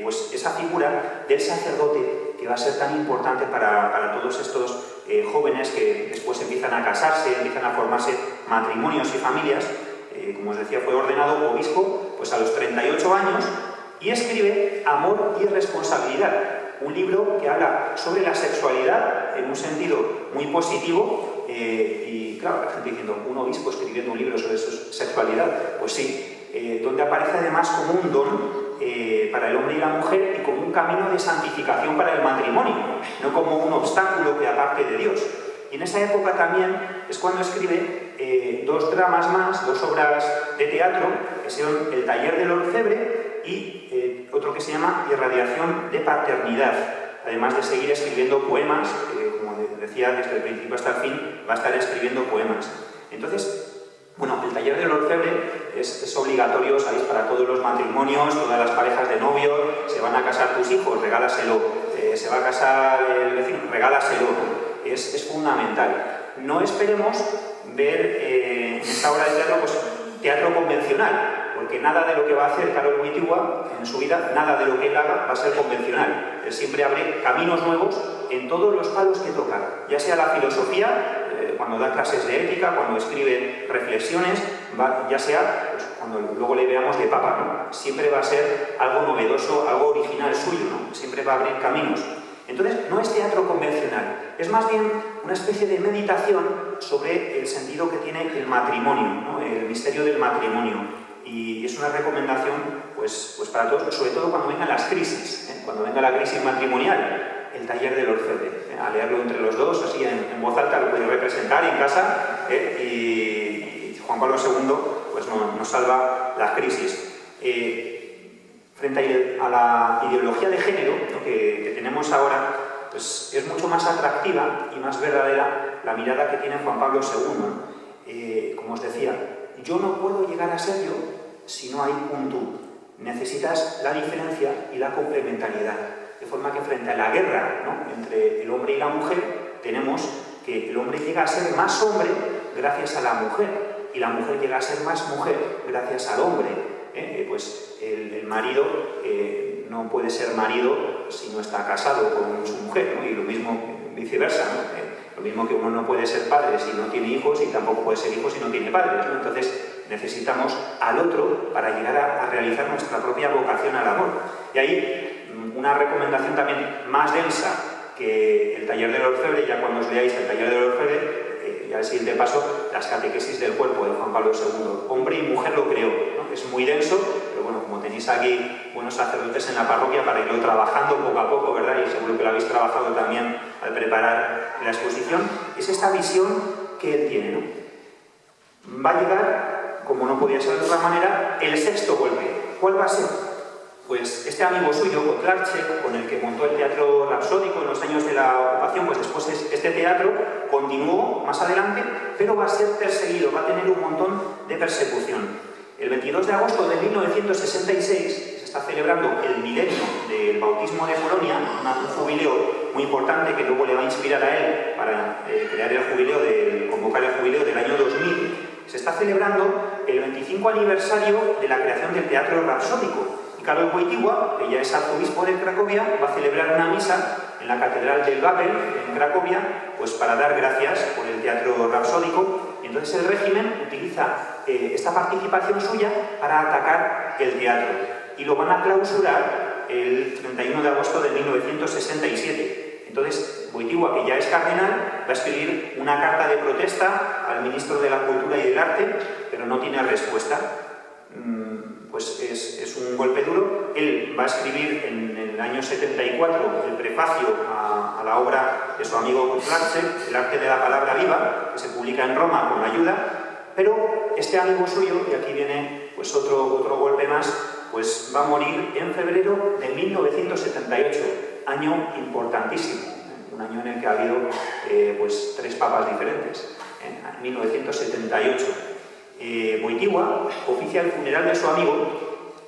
pues esa figura del sacerdote que va a ser tan importante para todos estos jóvenes que después empiezan a casarse, empiezan a formarse matrimonios y familias. Como os decía, fue ordenado obispo pues a los 38 años y escribe Amor y Responsabilidad, un libro que habla sobre la sexualidad en un sentido muy positivo. Y claro, la gente diciendo, un obispo escribiendo un libro sobre sexualidad, pues sí, donde aparece además como un don para el hombre y la mujer y como un camino de santificación para el matrimonio, no como un obstáculo que aparte de Dios. Y en esa época también es cuando escribe dos dramas más, dos obras de teatro, que son El taller del orfebre y otro que se llama Irradiación de paternidad, además de seguir escribiendo poemas, como decía, desde el principio hasta el fin va a estar escribiendo poemas. Entonces, bueno, el taller del orfebre es obligatorio, sabéis, para todos los matrimonios, todas las parejas de novio, se van a casar tus hijos, regálaselo, se va a casar el vecino, regálaselo, es fundamental. No esperemos ver en esta obra de teatro, pues, teatro convencional, porque nada de lo que va a hacer Karol Wojtyła en su vida, nada de lo que él haga va a ser convencional. Él siempre abre caminos nuevos en todos los palos que toca, ya sea la filosofía, cuando da clases de ética, cuando escribe reflexiones, ya sea pues, cuando luego le veamos de papa, ¿no? Siempre va a ser algo novedoso, algo original suyo, ¿no? Siempre va a abrir caminos. Entonces, no es teatro convencional, es más bien una especie de meditación sobre el sentido que tiene el matrimonio, ¿no? El misterio del matrimonio. Y es una recomendación pues para todos, sobre todo cuando vengan las crisis, cuando venga la crisis matrimonial, el taller del orfebre, a leerlo entre los dos, así en voz alta, lo podéis representar en casa, y Juan Pablo II pues nos salva las crisis. Frente a la ideología de género, ¿no? que tenemos ahora, pues es mucho más atractiva y más verdadera la mirada que tiene Juan Pablo II. Como os decía, yo no puedo llegar a ser yo si no hay un tú. Necesitas la diferencia y la complementariedad. De forma que frente a la guerra, ¿no? entre el hombre y la mujer, tenemos que el hombre llega a ser más hombre gracias a la mujer y la mujer llega a ser más mujer gracias al hombre. Pues el marido no puede ser marido si no está casado con su mujer, ¿no? Y lo mismo viceversa, ¿no? Lo mismo que uno no puede ser padre si no tiene hijos y tampoco puede ser hijo si no tiene padres, ¿no? Entonces necesitamos al otro para llegar a realizar nuestra propia vocación al amor. Y ahí una recomendación también más densa que el taller del orfebre, ya cuando os leáis el taller del orfebre, ya el siguiente paso, las catequesis del cuerpo de Juan Pablo II. Hombre y mujer lo creó, ¿no? Es muy denso, pero bueno, como tenéis aquí buenos sacerdotes en la parroquia para irlo trabajando poco a poco, ¿verdad? Y seguro que lo habéis trabajado también al preparar la exposición. Es esta visión que él tiene, ¿no? Va a llegar, como no podía ser de otra manera, el sexto golpe. ¿Cuál va a ser? Pues este amigo suyo, Kotlarczyk, con el que montó el teatro rapsódico en los años de la ocupación, pues después este teatro continuó más adelante, pero va a ser perseguido, va a tener un montón de persecución. El 22 de agosto de 1966 se está celebrando el milenio del bautismo de Polonia, un jubileo muy importante que luego le va a inspirar a él para convocar el jubileo del año 2000. Se está celebrando el 25 aniversario de la creación del teatro rapsódico. Karol Wojtyła, que ya es arzobispo de Cracovia, va a celebrar una misa en la Catedral del Babel, en Cracovia, pues para dar gracias por el teatro rapsódico. Entonces el régimen utiliza esta participación suya para atacar el teatro y lo van a clausurar el 31 de agosto de 1967. Entonces Wojtyła, que ya es cardenal, va a escribir una carta de protesta al ministro de la Cultura y del Arte, pero no tiene respuesta. Pues es un golpe duro. Él va a escribir en el año 74 el prefacio a la obra de su amigo Kotlarczyk, El arte de la palabra viva, que se publica en Roma con la ayuda, pero este amigo suyo, y aquí viene pues otro golpe más, pues va a morir en febrero de 1978, año importantísimo, un año en el que ha habido pues 3 papas diferentes, en 1978. Wojtyła oficia el funeral de su amigo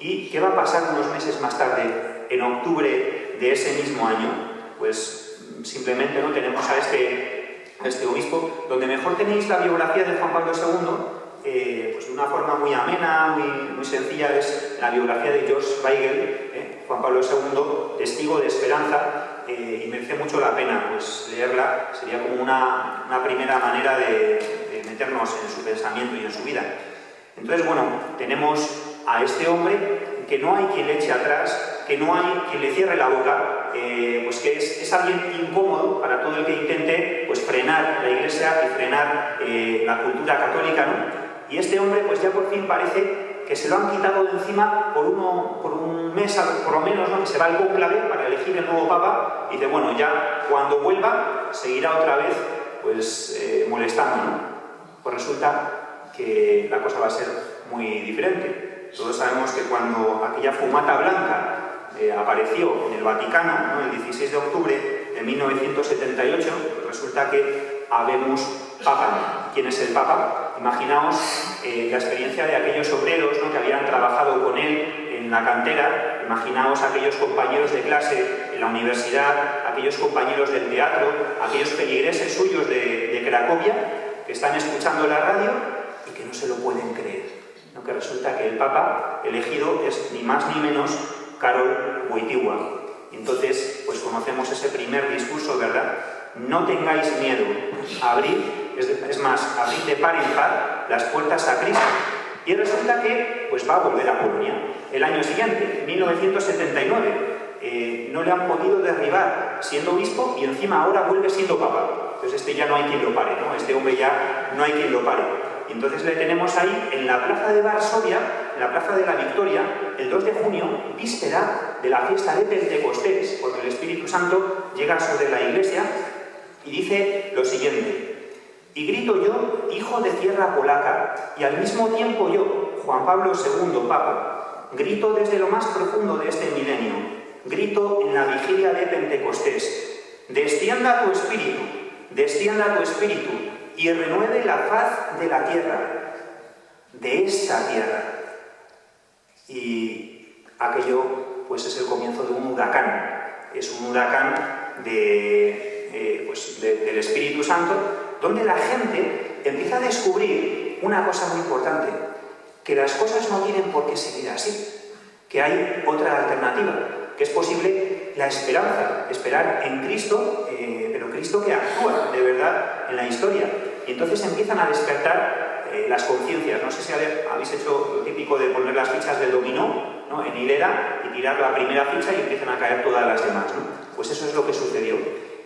y ¿qué va a pasar unos meses más tarde, en octubre de ese mismo año? Pues simplemente no tenemos a este obispo, donde mejor tenéis la biografía de Juan Pablo II, pues de una forma muy amena, muy sencilla, es la biografía de George Weigel, Juan Pablo II, testigo de esperanza, y merece mucho la pena pues leerla. Sería como una primera manera de meternos en su pensamiento y en su vida. Entonces, bueno, tenemos a este hombre que no hay quien le eche atrás, que no hay quien le cierre la boca, pues que es alguien incómodo para todo el que intente pues frenar la Iglesia y frenar la cultura católica, ¿no? Y este hombre pues ya por fin parece que se lo han quitado de encima por un mes por lo menos, ¿no? Que se va al cónclave para elegir el nuevo Papa y dice, bueno, ya cuando vuelva seguirá otra vez pues molestando, ¿no? Pues resulta que la cosa va a ser muy diferente. Todos sabemos que cuando aquella fumata blanca apareció en el Vaticano, ¿no? El 16 de octubre de 1978, pues resulta que habemos Papa. ¿Quién es el Papa? Imaginaos la experiencia de aquellos obreros, ¿no? Que habían trabajado con él en la cantera. Imaginaos aquellos compañeros de clase en la universidad, aquellos compañeros del teatro, aquellos feligreses suyos de Cracovia que están escuchando la radio y que no se lo pueden creer, ¿no? Que resulta que el Papa elegido es ni más ni menos Karol Wojtyła. Y entonces, pues conocemos ese primer discurso, ¿verdad? No tengáis miedo, abrid, es más, abrid de par en par las puertas a Cristo. Y resulta que pues va a volver a Polonia el año siguiente, 1979. No le han podido derribar siendo obispo y encima ahora vuelve siendo Papa. Entonces ya no hay quien lo pare, ¿no? Este hombre ya no hay quien lo pare. Y entonces le tenemos ahí en la plaza de Varsovia, en la plaza de la Victoria, el 2 de junio, víspera de la fiesta de Pentecostés, porque el Espíritu Santo llega sobre la Iglesia y dice lo siguiente: y grito yo, hijo de tierra polaca, y al mismo tiempo yo, Juan Pablo II, Papa, grito desde lo más profundo de este milenio, grito en la vigilia de Pentecostés: descienda tu espíritu, y renueve la faz de la tierra, de esta tierra. Y aquello pues es el comienzo de un huracán. Es un huracán del Espíritu Santo, donde la gente empieza a descubrir una cosa muy importante, que las cosas no tienen por qué seguir así, que hay otra alternativa, que es posible la esperanza, esperar en Cristo, pero Cristo que actúa de verdad en la historia. Y entonces empiezan a despertar las conciencias. No sé si habéis hecho lo típico de poner las fichas del dominó, ¿no? En hilera y tirar la primera ficha y empiezan a caer todas las demás, ¿no? Pues eso es lo que sucedió.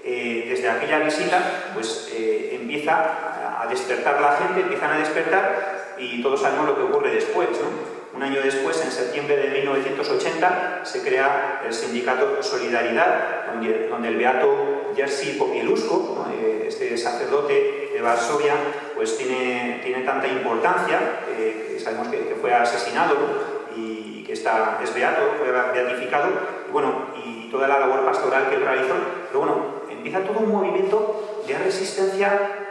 Desde aquella visita pues empieza a despertar la gente, empiezan a despertar y todos sabemos lo que ocurre después, ¿no? Un año después, en septiembre de 1980, se crea el sindicato Solidaridad, donde el beato Jerzy Popieluszko, ¿no? Este sacerdote de Varsovia, pues tiene tanta importancia, sabemos que fue asesinado, ¿no? Y que es beato, fue beatificado, y bueno, y toda la labor pastoral que él realizó, pero bueno, empieza todo un movimiento de resistencia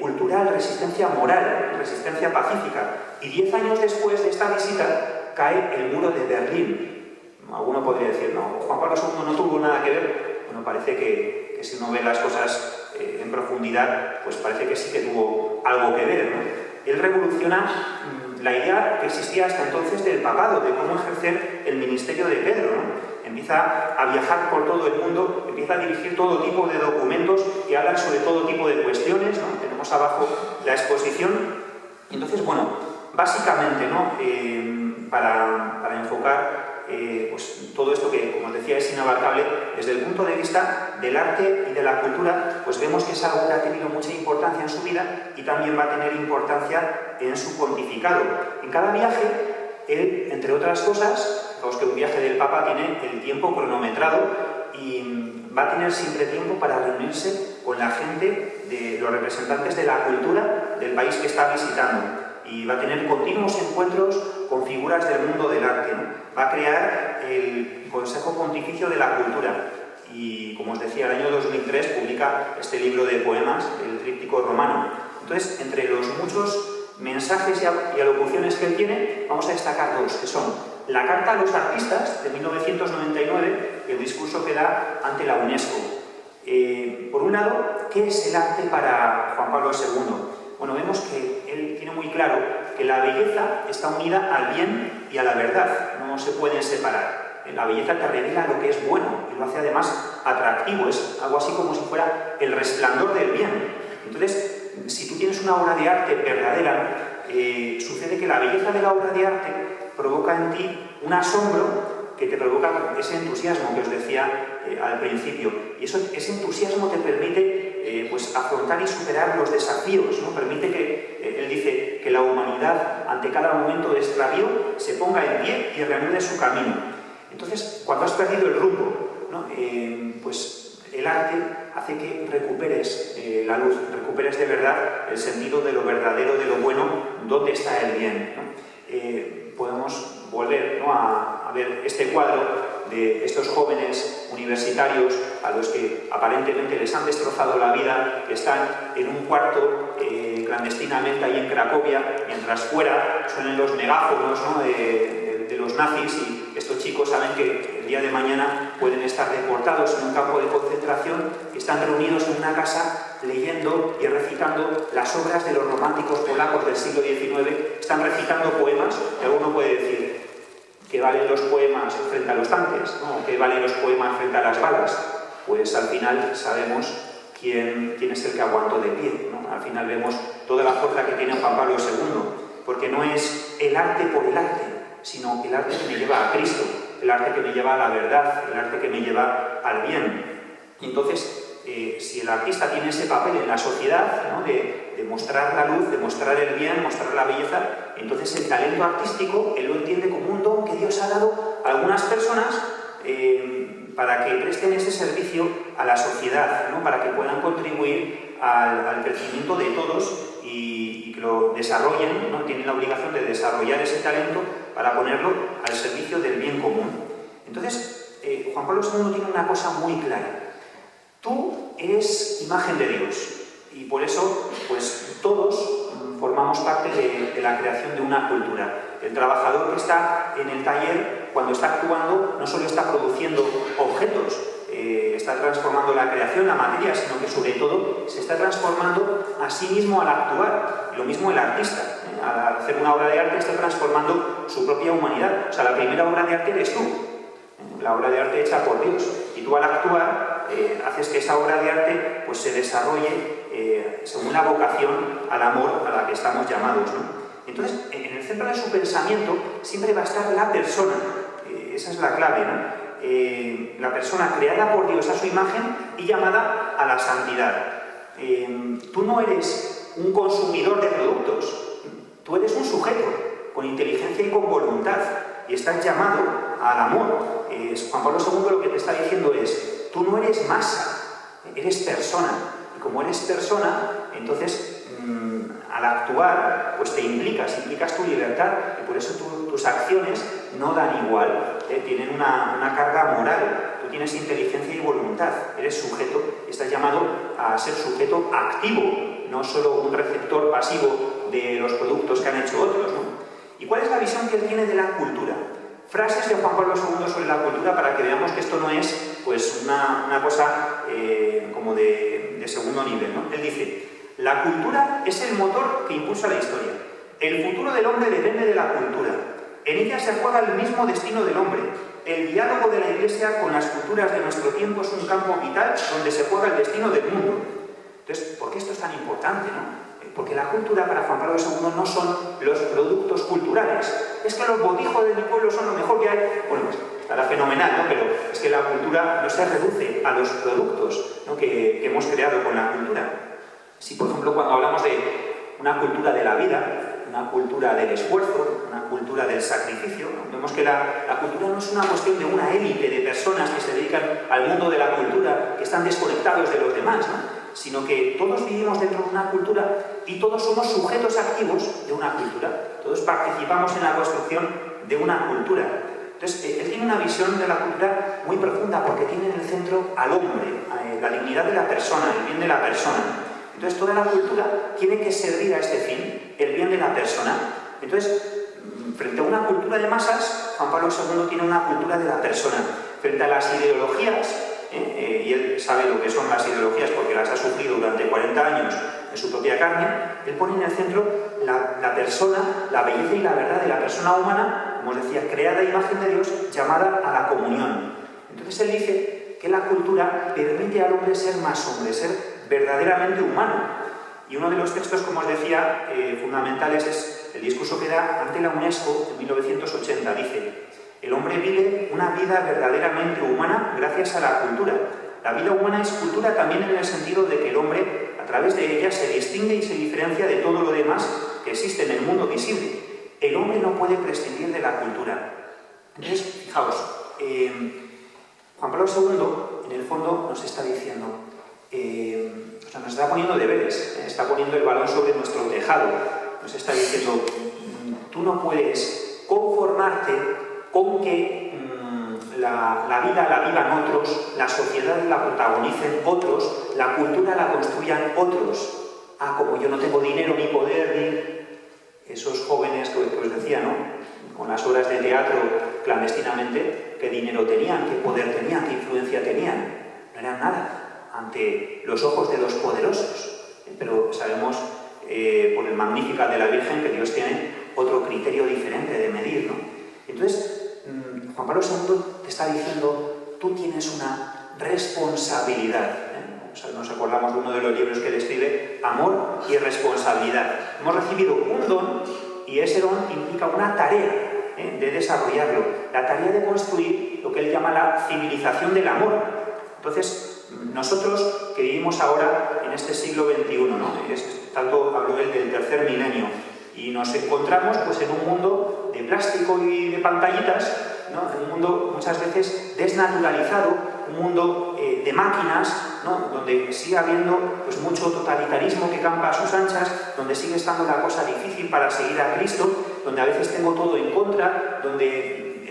cultural, resistencia moral, resistencia pacífica. Y 10 años después de esta visita cae el muro de Berlín. Alguno podría decir, no, Juan Pablo II no tuvo nada que ver. Bueno, parece que si uno ve las cosas en profundidad, pues parece que sí que tuvo algo que ver, ¿no? Él revoluciona la idea que existía hasta entonces del papado, de cómo ejercer el ministerio de Pedro, ¿no? Empieza a viajar por todo el mundo, empieza a dirigir todo tipo de documentos que hablan sobre todo tipo de cuestiones, ¿no? Tenemos abajo la exposición. Entonces, bueno, básicamente, ¿no? Para enfocar pues todo esto que, como os decía, es inabarcable, desde el punto de vista del arte y de la cultura, pues vemos que es algo que ha tenido mucha importancia en su vida y también va a tener importancia en su pontificado. En cada viaje, él, entre otras cosas, sabemos que un viaje del Papa tiene el tiempo cronometrado y va a tener siempre tiempo para reunirse con la gente, de los representantes de la cultura del país que está visitando. Y va a tener continuos encuentros con figuras del mundo del arte, ¿no? Va a crear el Consejo Pontificio de la Cultura y, como os decía, el año 2003 publica este libro de poemas, el Tríptico Romano. Entonces, entre los muchos mensajes y alocuciones que él tiene, vamos a destacar dos, que son la Carta a los Artistas de 1999, el discurso que da ante la UNESCO. Por un lado, ¿qué es el arte para Juan Pablo II? Bueno, vemos que él tiene muy claro que la belleza está unida al bien y a la verdad, no se pueden separar. La belleza te revela lo que es bueno y lo hace además atractivo, es algo así como si fuera el resplandor del bien. Entonces, si tú tienes una obra de arte verdadera, sucede que la belleza de la obra de arte provoca en ti un asombro que te provoca ese entusiasmo que os decía al principio. Y ese entusiasmo te permite pues, afrontar y superar los desafíos, ¿no? Permite que, él dice, que la humanidad ante cada momento de extravío se ponga en pie y reanude su camino. Entonces, cuando has perdido el rumbo, ¿no? Pues el arte hace que recuperes la luz, recuperes de verdad el sentido de lo verdadero, de lo bueno, dónde está el bien, ¿no? Podemos volver, ¿no? a ver este cuadro de estos jóvenes universitarios a los que aparentemente les han destrozado la vida, que están en un cuarto clandestinamente ahí en Cracovia, mientras fuera suenan los megáfonos, ¿no? de los nazis, y estos chicos saben que el día de mañana pueden estar deportados en un campo de concentración y están reunidos en una casa leyendo y recitando las obras de los románticos polacos del siglo XIX. Están recitando poemas, y alguno puede decir, ¿qué valen los poemas frente a los tanques? ¿No? ¿Qué valen los poemas frente a las balas? Pues al final sabemos quién es el que aguantó de pie, ¿no? Al final vemos toda la fuerza que tiene Juan Pablo II, porque no es el arte por el arte, sino el arte que me lleva a Cristo, el arte que me lleva a la verdad, el arte que me lleva al bien. Y entonces, si el artista tiene ese papel en la sociedad, ¿no? de mostrar la luz, de mostrar el bien, mostrar la belleza, entonces el talento artístico él lo entiende como un don que Dios ha dado a algunas personas para que presten ese servicio a la sociedad, ¿no? Para que puedan contribuir al crecimiento de todos y que lo desarrollen, ¿no? Tienen la obligación de desarrollar ese talento para ponerlo al servicio del bien común. Entonces, Juan Pablo II tiene una cosa muy clara. Tú eres imagen de Dios y por eso pues, todos formamos parte de la creación de una cultura. El trabajador que está en el taller, cuando está actuando, no solo está produciendo objetos, está transformando la creación, la materia, sino que sobre todo se está transformando a sí mismo al actuar. Lo mismo el artista, al hacer una obra de arte está transformando su propia humanidad. O sea, la primera obra de arte eres tú, la obra de arte hecha por Dios. Y tú al actuar haces que esa obra de arte pues, se desarrolle según la vocación al amor a la que estamos llamados, ¿no? Entonces, en el centro de su pensamiento siempre va a estar la persona. Esa es la clave, ¿no? La persona creada por Dios a su imagen y llamada a la santidad. Tú no eres un consumidor de productos, tú eres un sujeto con inteligencia y con voluntad y estás llamado al amor. Juan Pablo II lo que te está diciendo es, tú no eres masa, eres persona. Y como eres persona, entonces al actuar pues te implicas tu libertad y por eso tus acciones no dan igual, tienen una carga moral. Tú tienes inteligencia y voluntad, eres sujeto, estás llamado a ser sujeto activo, no solo un receptor pasivo de los productos que han hecho otros, ¿no? ¿Y cuál es la visión que él tiene de la cultura? Frases de Juan Pablo II sobre la cultura para que veamos que esto no es pues, una cosa como de segundo nivel, ¿no? Él dice, la cultura es el motor que impulsa la historia. El futuro del hombre depende de la cultura. En ella se juega el mismo destino del hombre. El diálogo de la Iglesia con las culturas de nuestro tiempo es un campo vital donde se juega el destino del mundo. Entonces, ¿por qué esto es tan importante, no? Porque la cultura para Juan Pablo II no son los productos culturales. Es que los botijos de mi pueblo son lo mejor que hay. Bueno, pues estará fenomenal, ¿no? Pero es que la cultura no se reduce a los productos, ¿no? que hemos creado con la cultura. Si, por ejemplo, cuando hablamos de una cultura de la vida, una cultura del esfuerzo, una cultura del sacrificio, ¿no? Vemos que la cultura no es una cuestión de una élite de personas que se dedican al mundo de la cultura, que están desconectados de los demás, ¿no? Sino que todos vivimos dentro de una cultura y todos somos sujetos activos de una cultura. Todos participamos en la construcción de una cultura. Entonces, él tiene una visión de la cultura muy profunda porque tiene en el centro al hombre, la dignidad de la persona, el bien de la persona. Entonces, toda la cultura tiene que servir a este fin, el bien de la persona. Entonces, frente a una cultura de masas, Juan Pablo II tiene una cultura de la persona. Frente a las ideologías, y él sabe lo que son las ideologías porque las ha sufrido durante 40 años en su propia carne, él pone en el centro la persona, la belleza y la verdad de la persona humana, como os decía, creada a imagen de Dios, llamada a la comunión. Entonces él dice que la cultura permite al hombre ser más hombre, ser verdaderamente humano. Y uno de los textos, como os decía, fundamentales es el discurso que da ante la UNESCO en 1980. Dice: el hombre vive una vida verdaderamente humana gracias a la cultura. La vida humana es cultura también en el sentido de que el hombre, a través de ella, se distingue y se diferencia de todo lo demás que existe en el mundo visible. El hombre no puede prescindir de la cultura. Entonces, fijaos, Juan Pablo II, en el fondo, nos está diciendo, nos está poniendo deberes, está poniendo el balón sobre nuestro tejado, nos está diciendo, tú no puedes conformarte con que la vida la vivan otros, la sociedad la protagonicen otros, la cultura la construyan otros. Como yo no tengo dinero ni poder, ni esos jóvenes que os decía, ¿no? Con las obras de teatro clandestinamente, qué dinero tenían, qué poder tenían, qué influencia tenían. No eran nada ante los ojos de los poderosos. Pero sabemos por el Magnificat de la Virgen que Dios tiene otro criterio diferente de medir, ¿no? Entonces, Juan Pablo II te está diciendo, tú tienes una responsabilidad. O sea, nos acordamos de uno de los libros que describe amor y responsabilidad. Hemos recibido un don y ese don implica una tarea de desarrollarlo, la tarea de construir lo que él llama la civilización del amor. Entonces, nosotros que vivimos ahora en este siglo XXI, ¿no? Tanto habló él del tercer milenio, y nos encontramos pues, en un mundo de plástico y de pantallitas, ¿no? Un mundo muchas veces desnaturalizado, un mundo de máquinas, ¿no? Donde sigue habiendo pues, mucho totalitarismo que campa a sus anchas, donde sigue estando la cosa difícil para seguir a Cristo, donde a veces tengo todo en contra, donde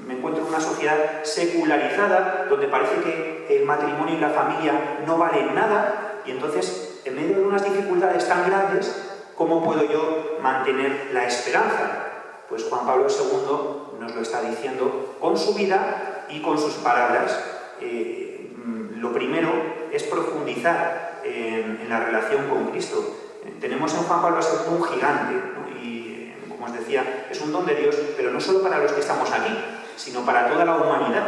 me encuentro en una sociedad secularizada, donde parece que el matrimonio y la familia no valen nada, y entonces, en medio de unas dificultades tan grandes, ¿cómo puedo yo mantener la esperanza? Pues Juan Pablo II nos lo está diciendo con su vida y con sus palabras. Lo primero es profundizar en la relación con Cristo. Tenemos en Juan Pablo II un gigante, ¿no? Y como os decía, es un don de Dios, pero no solo para los que estamos aquí, sino para toda la humanidad.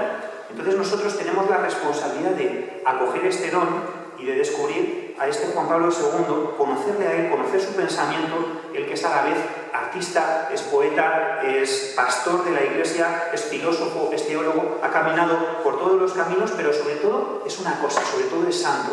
Entonces nosotros tenemos la responsabilidad de acoger este don y de descubrir a este Juan Pablo II, conocerle a él, conocer su pensamiento, el que es a la vez artista, es poeta, es pastor de la Iglesia, es filósofo, es teólogo, ha caminado por todos los caminos, pero sobre todo es una cosa, sobre todo es santo,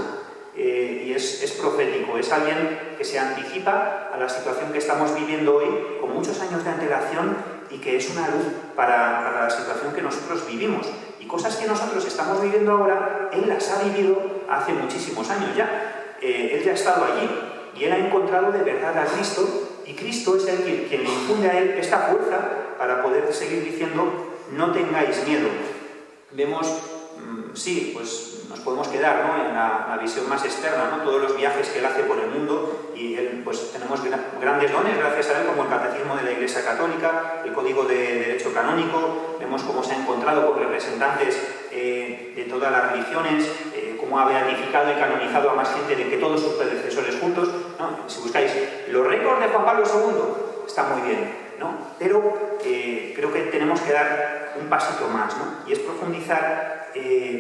y es profético, es alguien que se anticipa a la situación que estamos viviendo hoy con muchos años de antelación y que es una luz para la situación que nosotros vivimos. Y cosas que nosotros estamos viviendo ahora, él las ha vivido hace muchísimos años ya. Él ya ha estado allí y él ha encontrado de verdad a Cristo, y Cristo es el quien le infunde a él esta fuerza para poder seguir diciendo, no tengáis miedo. Vemos, sí, pues nos podemos quedar, ¿no? En la visión más externa, ¿no? Todos los viajes que él hace por el mundo, y él, pues tenemos grandes dones gracias a él, como el Catecismo de la Iglesia Católica, el Código de Derecho Canónico, vemos cómo se ha encontrado con representantes de todas las religiones, cómo ha beatificado y canonizado a más gente de que todos sus predecesores juntos, ¿no? Si buscáis los récords de Juan Pablo II, está muy bien, ¿no? Pero creo que tenemos que dar un pasito más, ¿no? Y es profundizar,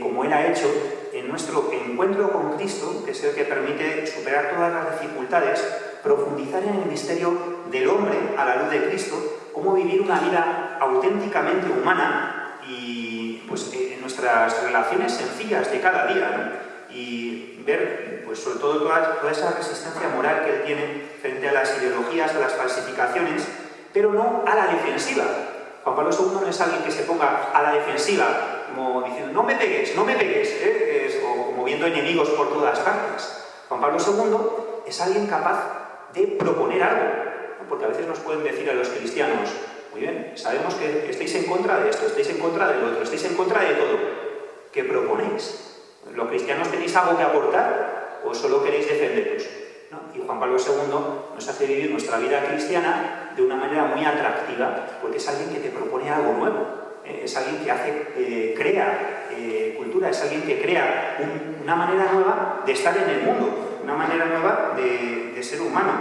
como él ha hecho, en nuestro encuentro con Cristo, que es el que permite superar todas las dificultades, profundizar en el misterio del hombre a la luz de Cristo, cómo vivir una vida auténticamente humana y pues, en nuestras relaciones sencillas de cada día, ¿no? Y ver, pues, sobre todo toda esa resistencia moral que él tiene frente a las ideologías, a las falsificaciones, pero no a la defensiva. Juan Pablo II no es alguien que se ponga a la defensiva, como diciendo, no me pegues, o como viendo enemigos por todas partes. Juan Pablo II es alguien capaz de proponer algo, ¿no? Porque a veces nos pueden decir a los cristianos, muy bien, sabemos que estáis en contra de esto, estáis en contra del otro, estáis en contra de todo. ¿Qué proponéis? ¿Los cristianos tenéis algo que aportar o solo queréis defenderos? ¿No? Y Juan Pablo II nos hace vivir nuestra vida cristiana de una manera muy atractiva, porque es alguien que te propone algo nuevo, es alguien que crea cultura, es alguien que crea una manera nueva de estar en el mundo, una manera nueva de ser humano.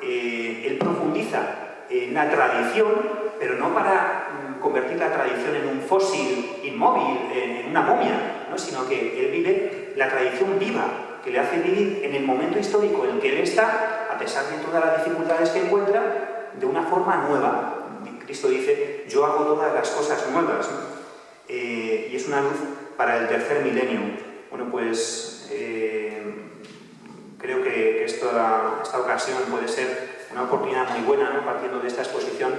Él profundiza en la tradición, pero no para convertir la tradición en un fósil inmóvil, en una momia, ¿no? Sino que él vive la tradición viva, que le hace vivir en el momento histórico en el que él está, a pesar de todas las dificultades que encuentra, de una forma nueva. Cristo dice, yo hago todas las cosas nuevas, ¿no? Y es una luz para el tercer milenio. Bueno, pues creo que esta ocasión puede ser una oportunidad muy buena, ¿no? Partiendo de esta exposición,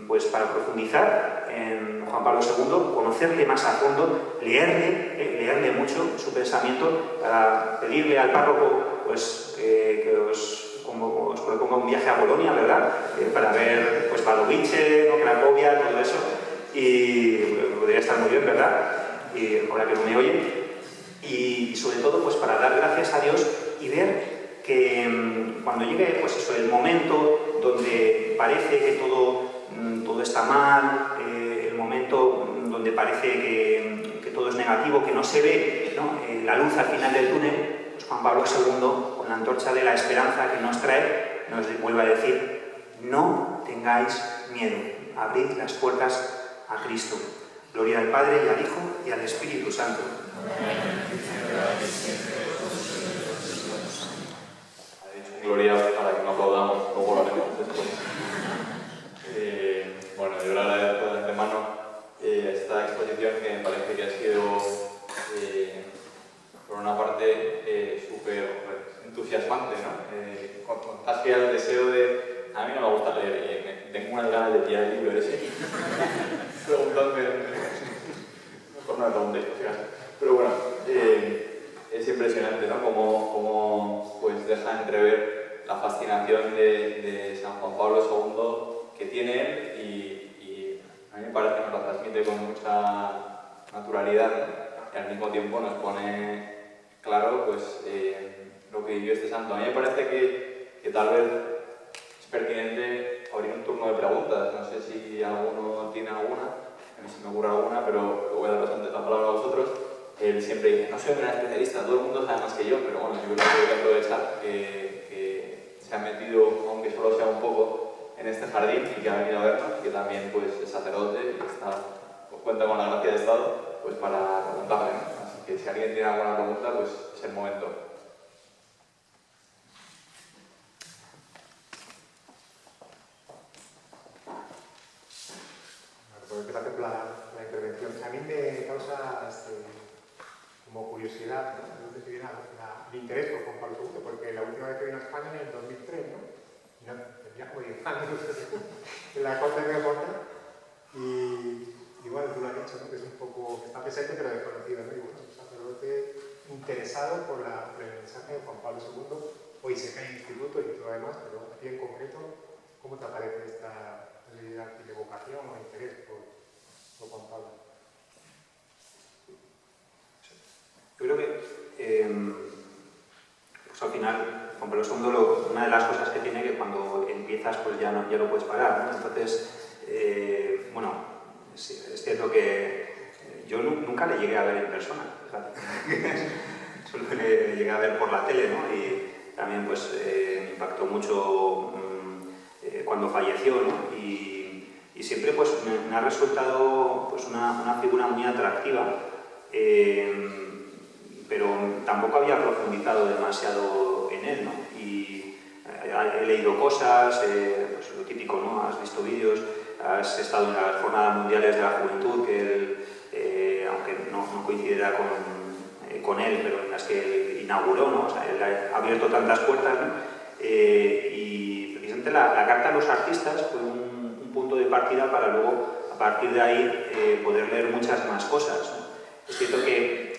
pues para profundizar en Juan Pablo II, conocerle más a fondo, leerle mucho su pensamiento, para pedirle al párroco pues, que os proponga un viaje a Polonia, ¿verdad? Para ver pues Wadowice, ¿no? Cracovia, todo eso, y podría estar muy bien, ¿verdad? Y ahora que no me oyen, y sobre todo pues para dar gracias a Dios y ver que cuando llegue pues eso, el momento donde parece que todo está mal, el momento donde parece que todo es negativo, que no se ve, ¿no? La luz al final del túnel, pues Juan Pablo II, con la antorcha de la esperanza que nos trae, nos vuelve a decir, no tengáis miedo, abrid las puertas a Cristo. Gloria al Padre, y al Hijo, y al Espíritu Santo. Gloria para que no aplaudamos, luego lo haremos después. Bueno, yo le agradezco de antemano esta exposición, que me parece que ha sido, por una parte, súper entusiasmante, ¿no? Casi al deseo de... A mí no me gusta leer, y tengo unas ganas de pillar el libro ese. Preguntadme... Mejor no me preguntéis, por si acaso. Pero bueno, es impresionante, ¿no? Como pues deja entrever la fascinación de San Juan Pablo II que tiene él, y a mí me parece que nos la transmite con mucha naturalidad, ¿no? Y al mismo tiempo nos pone claro pues, lo que vivió este santo. A mí me parece que tal vez es pertinente abrir un turno de preguntas. No sé si alguno tiene alguna, a mí se me ocurre alguna, pero voy a daros antes la palabra a vosotros. Él siempre dice, no soy un gran especialista, todo el mundo sabe más que yo, pero bueno, yo creo que hay que aprovechar que se ha metido, aunque solo sea un poco, en este jardín, y que ha venido a vernos, que también pues, es sacerdote y cuenta con la gracia de Estado pues, para preguntarle, ¿no? Así que si alguien tiene alguna pregunta, pues es el momento. Gracias por la intervención. A mí me causa como curiosidad, ¿no? No sé si viene el interés por Juan Pablo II, porque la última vez que vino a España en el 2003, ¿no? Y no tenía como 10 años en la corte de Porta, y bueno, tú lo has dicho, ¿no? Que es un poco, que está presente pero desconocido, ¿no? Y bueno, un sacerdote interesado por el mensaje de Juan Pablo II. Hoy sé que hay institutos y todo lo demás, pero a ti en concreto, ¿cómo te aparece esta de vocación o interés por Juan Pablo? Yo creo que pues al final Juan Pablo II, una de las cosas que tiene, que cuando empiezas pues ya no puedes parar, ¿no? Entonces, bueno, es cierto que yo nunca le llegué a ver en persona, ¿sabes? Solo le llegué a ver por la tele, ¿no? Y también pues me impactó mucho cuando falleció, ¿no? Y siempre pues me ha resultado pues una figura muy atractiva, pero tampoco había profundizado demasiado en él, ¿no? Y he leído cosas, pues lo típico, ¿no? Has visto vídeos, has estado en las Jornadas Mundiales de la Juventud, que él, aunque no coincidiera con él, pero en las que él inauguró, ¿no? O sea, él ha abierto tantas puertas, ¿no? Y precisamente la Carta a los Artistas fue un punto de partida para luego, a partir de ahí, poder leer muchas más cosas, ¿no? Es cierto que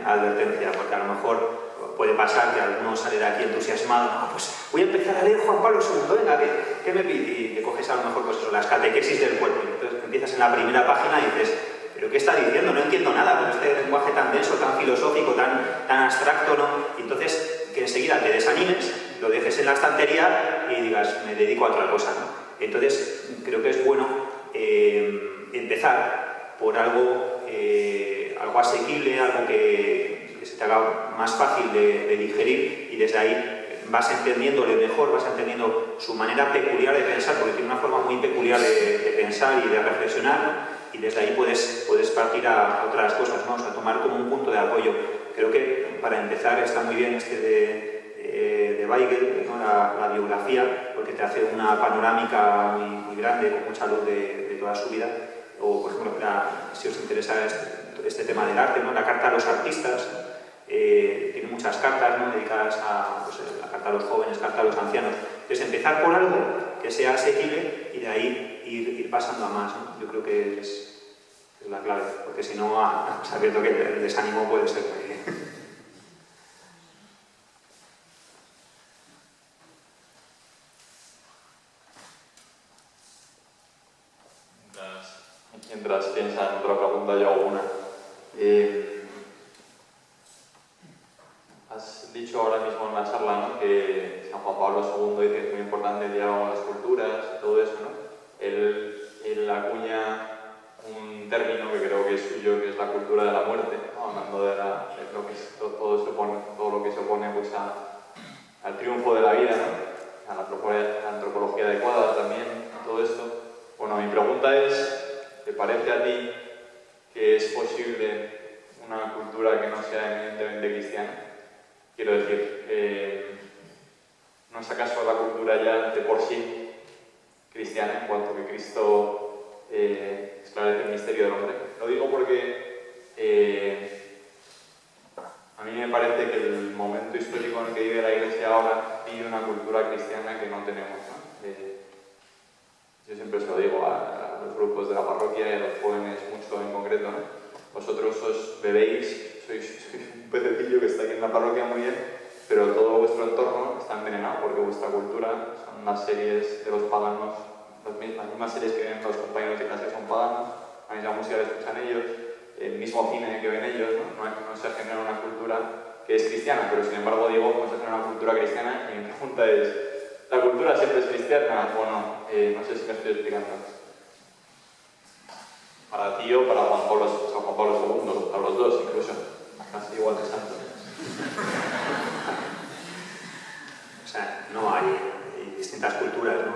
advertencia, porque a lo mejor puede pasar que alguno sale de aquí entusiasmado, pues voy a empezar a leer Juan Pablo II, venga, ¿qué me pide? Y te coges a lo mejor pues eso, las catequesis del cuerpo, y entonces empiezas en la primera página y dices, ¿pero qué está diciendo? No entiendo nada con este lenguaje tan denso, tan filosófico, tan abstracto, ¿no? Y entonces que enseguida te desanimes, lo dejes en la estantería y digas, me dedico a otra cosa, ¿no? Entonces creo que es bueno empezar por algo asequible, algo que se te haga más fácil de digerir, y desde ahí vas entendiéndole mejor, vas entendiendo su manera peculiar de pensar, porque tiene una forma muy peculiar de pensar y de reflexionar, ¿no? Y desde ahí puedes partir a otras cosas, ¿no? O sea, tomar como un punto de apoyo. Creo que para empezar está muy bien de Weigel, ¿no? la biografía, porque te hace una panorámica muy grande, con mucha luz de toda su vida. O, por ejemplo, si os interesa este tema del arte, ¿no? La carta a los artistas, tiene muchas cartas, ¿no? Dedicadas a pues, la carta a los jóvenes, carta a los ancianos. Entonces, empezar por algo que sea asequible y de ahí ir pasando a más, ¿no? Yo creo que es la clave, porque si no, sabiendo que el desánimo puede ser muy... Mientras piensa en otra pregunta, yo hago una. Has dicho ahora mismo en la charla, ¿no?, que San Juan Pablo II dice que es muy importante el diálogo con las culturas y todo eso, ¿no? Él acuña un término que creo que es suyo, que es la cultura de la muerte, ¿no? Hablando de lo que es, todo lo que se opone pues, al triunfo de la vida, ¿no? A la antropología adecuada también, todo esto. Bueno, mi pregunta es, ¿te parece a ti que es posible una cultura que no sea eminentemente cristiana? Quiero decir, ¿no es acaso la cultura ya de por sí cristiana en cuanto que Cristo esclarece el misterio del hombre? Lo digo porque a mí me parece que el momento histórico en el que vive la Iglesia ahora pide una cultura cristiana que no tenemos, ¿no? Yo siempre se lo digo a los grupos de la parroquia y a los jóvenes mucho en concreto, ¿no? Vosotros os bebéis, sois un pececillo que está aquí en la parroquia muy bien, pero todo vuestro entorno está envenenado porque vuestra cultura son las series de los paganos, las mismas series que ven los compañeros de clase son paganos, la misma música que escuchan ellos, el mismo cine que ven ellos, ¿no? No se genera una cultura que es cristiana, pero sin embargo digo, no se genera una cultura cristiana, y mi pregunta es, ¿la cultura siempre es cristiana o no? No sé si me estoy explicando. Para ti o para San Juan Pablo II, a los dos incluso, casi igual de santo. O sea, no hay distintas culturas, ¿no?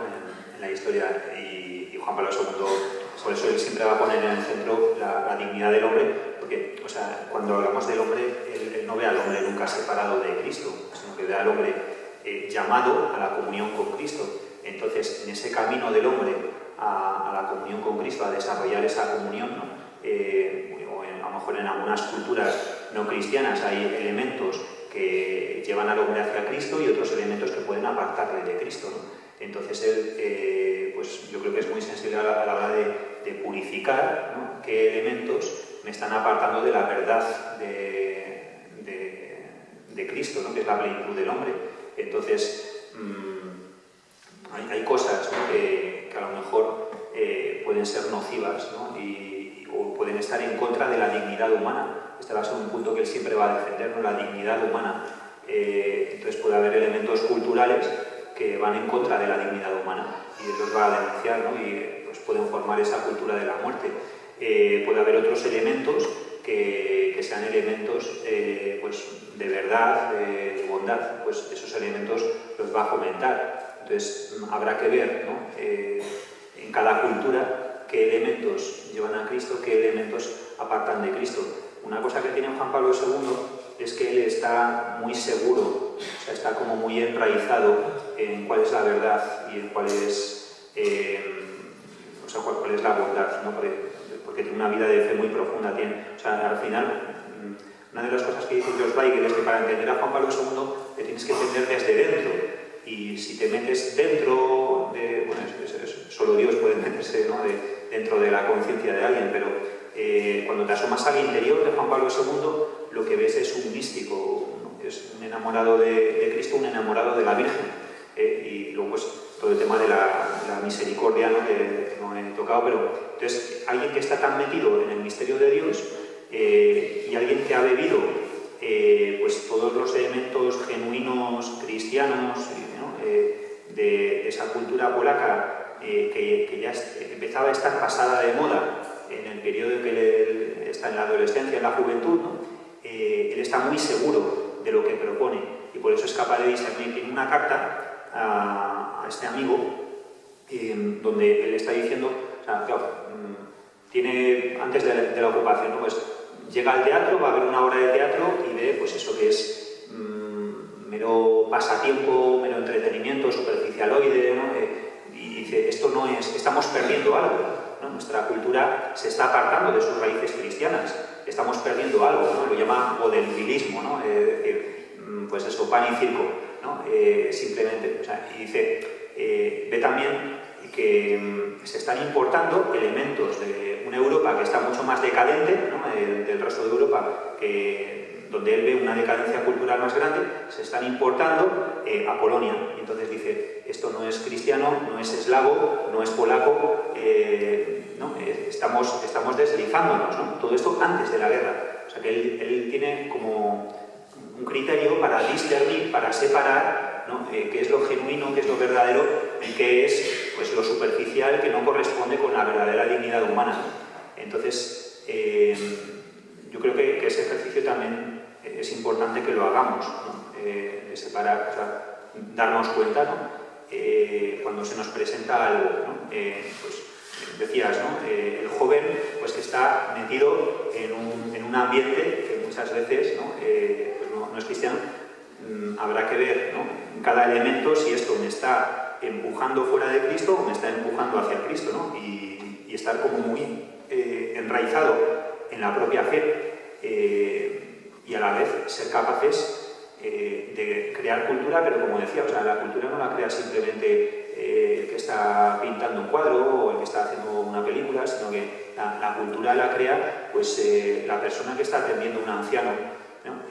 en la historia, y Juan Pablo II, por eso él siempre va a poner en el centro la dignidad del hombre, porque, o sea, cuando hablamos del hombre, él no ve al hombre nunca separado de Cristo, sino que ve al hombre llamado a la comunión con Cristo. Entonces, en ese camino del hombre a la comunión con Cristo, a desarrollar esa comunión, ¿no? A lo mejor en algunas culturas no cristianas hay elementos que llevan al hombre hacia Cristo y otros elementos que pueden apartarle de Cristo, ¿no? Entonces él, pues yo creo que es muy sensible a la hora de purificar, ¿no? Qué elementos me están apartando de la verdad de Cristo, ¿no? Que es la plenitud del hombre. Entonces, hay cosas, ¿no? que a lo mejor pueden ser nocivas, ¿no? o pueden estar en contra de la dignidad humana. Este va a ser un punto que él siempre va a defender, ¿no? La dignidad humana. Entonces puede haber elementos culturales que van en contra de la dignidad humana y él los va a denunciar, ¿no? Y pues, pueden formar esa cultura de la muerte. Puede haber otros elementos que sean elementos pues, de verdad, de bondad, pues esos elementos los va a fomentar. Entonces habrá que ver, ¿no? En cada cultura qué elementos llevan a Cristo, qué elementos apartan de Cristo. Una cosa que tiene Juan Pablo II es que él está muy seguro, o sea, está como muy enraizado en cuál es la verdad y en cuál es, o sea, cuál es la bondad, ¿no? Porque tiene una vida de fe muy profunda. O sea, al final, una de las cosas que dice George Weigel es que para entender a Juan Pablo II te tienes que entender desde dentro. Y si te metes dentro de... Bueno, solo Dios puede meterse, ¿no? Dentro de la conciencia de alguien, pero cuando te asomas al interior de Juan Pablo II, lo que ves es un místico, ¿no? Es un enamorado de Cristo, un enamorado de la Virgen. Y luego, pues, todo el tema de la misericordia, ¿no? Que no he tocado, pero entonces, alguien que está tan metido en el misterio de Dios y alguien que ha bebido pues todos los elementos genuinos cristianos, ¿no? De esa cultura polaca que ya empezaba a estar pasada de moda periodo en que él está en la adolescencia, en la juventud, ¿no? Él está muy seguro de lo que propone y por eso es capaz de discernir. Tiene una carta a este amigo donde él está diciendo, o sea, claro, tiene, antes de la ocupación, ¿no? Pues llega al teatro, va a ver una obra de teatro y ve pues eso que es mero pasatiempo, mero entretenimiento, superficialoide, ¿no? Y dice, esto no es, estamos perdiendo algo, ¿no? Nuestra cultura se está apartando de sus raíces cristianas, estamos perdiendo algo, ¿no? Lo llama vodevililismo, ¿no? Es decir, pues eso, pan y circo, ¿no? Simplemente, o sea, y dice, ve también que se están importando elementos de una Europa que está mucho más decadente, ¿no? Del resto de Europa, donde él ve una decadencia cultural más grande, se están importando a Polonia. Y entonces dice, esto no es cristiano, no es eslavo, no es polaco, ¿no? Estamos deslizándonos, ¿no? Todo esto antes de la guerra. O sea que él tiene como un criterio para discernir, para separar, ¿no? Qué es lo genuino, qué es lo verdadero y qué es pues, lo superficial que no corresponde con la verdadera dignidad humana. Entonces, yo creo que ese ejercicio también es importante que lo hagamos, ¿no? De separar, o sea, darnos cuenta, ¿no? Cuando se nos presenta algo, ¿no? Pues decías, ¿no? El joven pues, que está metido en un ambiente que muchas veces, ¿no? Pues no es cristiano. Habrá que ver, ¿no? Cada elemento si esto me está empujando fuera de Cristo o me está empujando hacia Cristo, ¿no? Y estar como muy enraizado en la propia fe y a la vez ser capaces de crear cultura, pero como decía, o sea, la cultura no la crea simplemente el que está pintando un cuadro o el que está haciendo una película, sino que la cultura la crea pues, la persona que está atendiendo a un anciano, ¿no?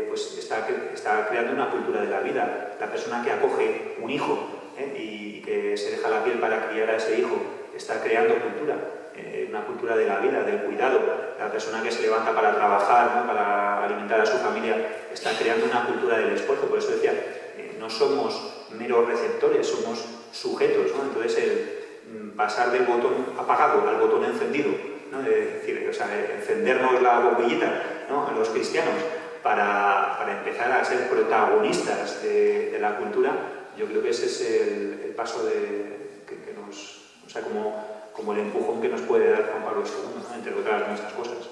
Pues está creando una cultura de la vida. La persona que acoge un hijo y que se deja la piel para criar a ese hijo está creando cultura, una cultura de la vida, del cuidado. La persona que se levanta para trabajar, ¿no? Para alimentar a su familia, está creando una cultura del esfuerzo. Por eso decía, no somos meros receptores, somos sujetos, ¿no? Entonces el pasar del botón apagado al botón encendido, ¿no? Es decir, o sea, encendernos la bombillita, ¿no? A los cristianos para empezar a ser protagonistas de la cultura, yo creo que ese es el paso que nos, o sea, como el empujón que nos puede dar Juan Pablo II, ¿no? Entre otras muchas cosas.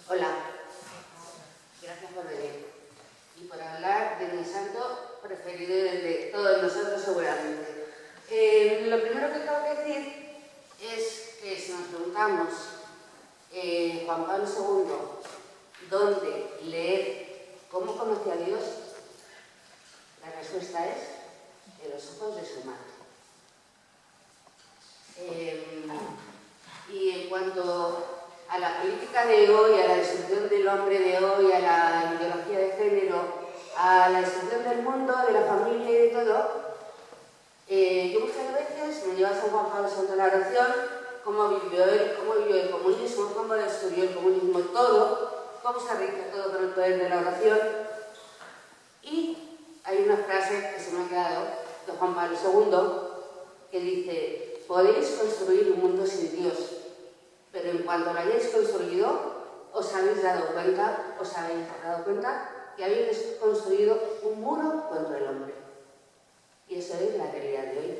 Hola, gracias por venir y por hablar de mi santo preferido de todos nosotros seguramente. Lo primero que tengo que decir es que si nos preguntamos Juan Pablo II, ¿dónde leer cómo conoce a Dios? La respuesta es en los ojos de su madre. Y en cuanto a la política de hoy, a la destrucción del hombre de hoy, a la ideología de género, a la destrucción del mundo, de la familia y de todo, yo muchas veces me llevo a San Juan Pablo II la oración, cómo vivió el comunismo, cómo destruyó el comunismo, todo, cómo se rige todo con el poder de la oración. Y hay una frase que se me ha quedado de Juan Pablo II que dice: podéis construir un mundo sin Dios, pero en cuanto lo hayáis construido, os habéis dado cuenta que habéis construido un muro contra el hombre. Y eso es la realidad de hoy.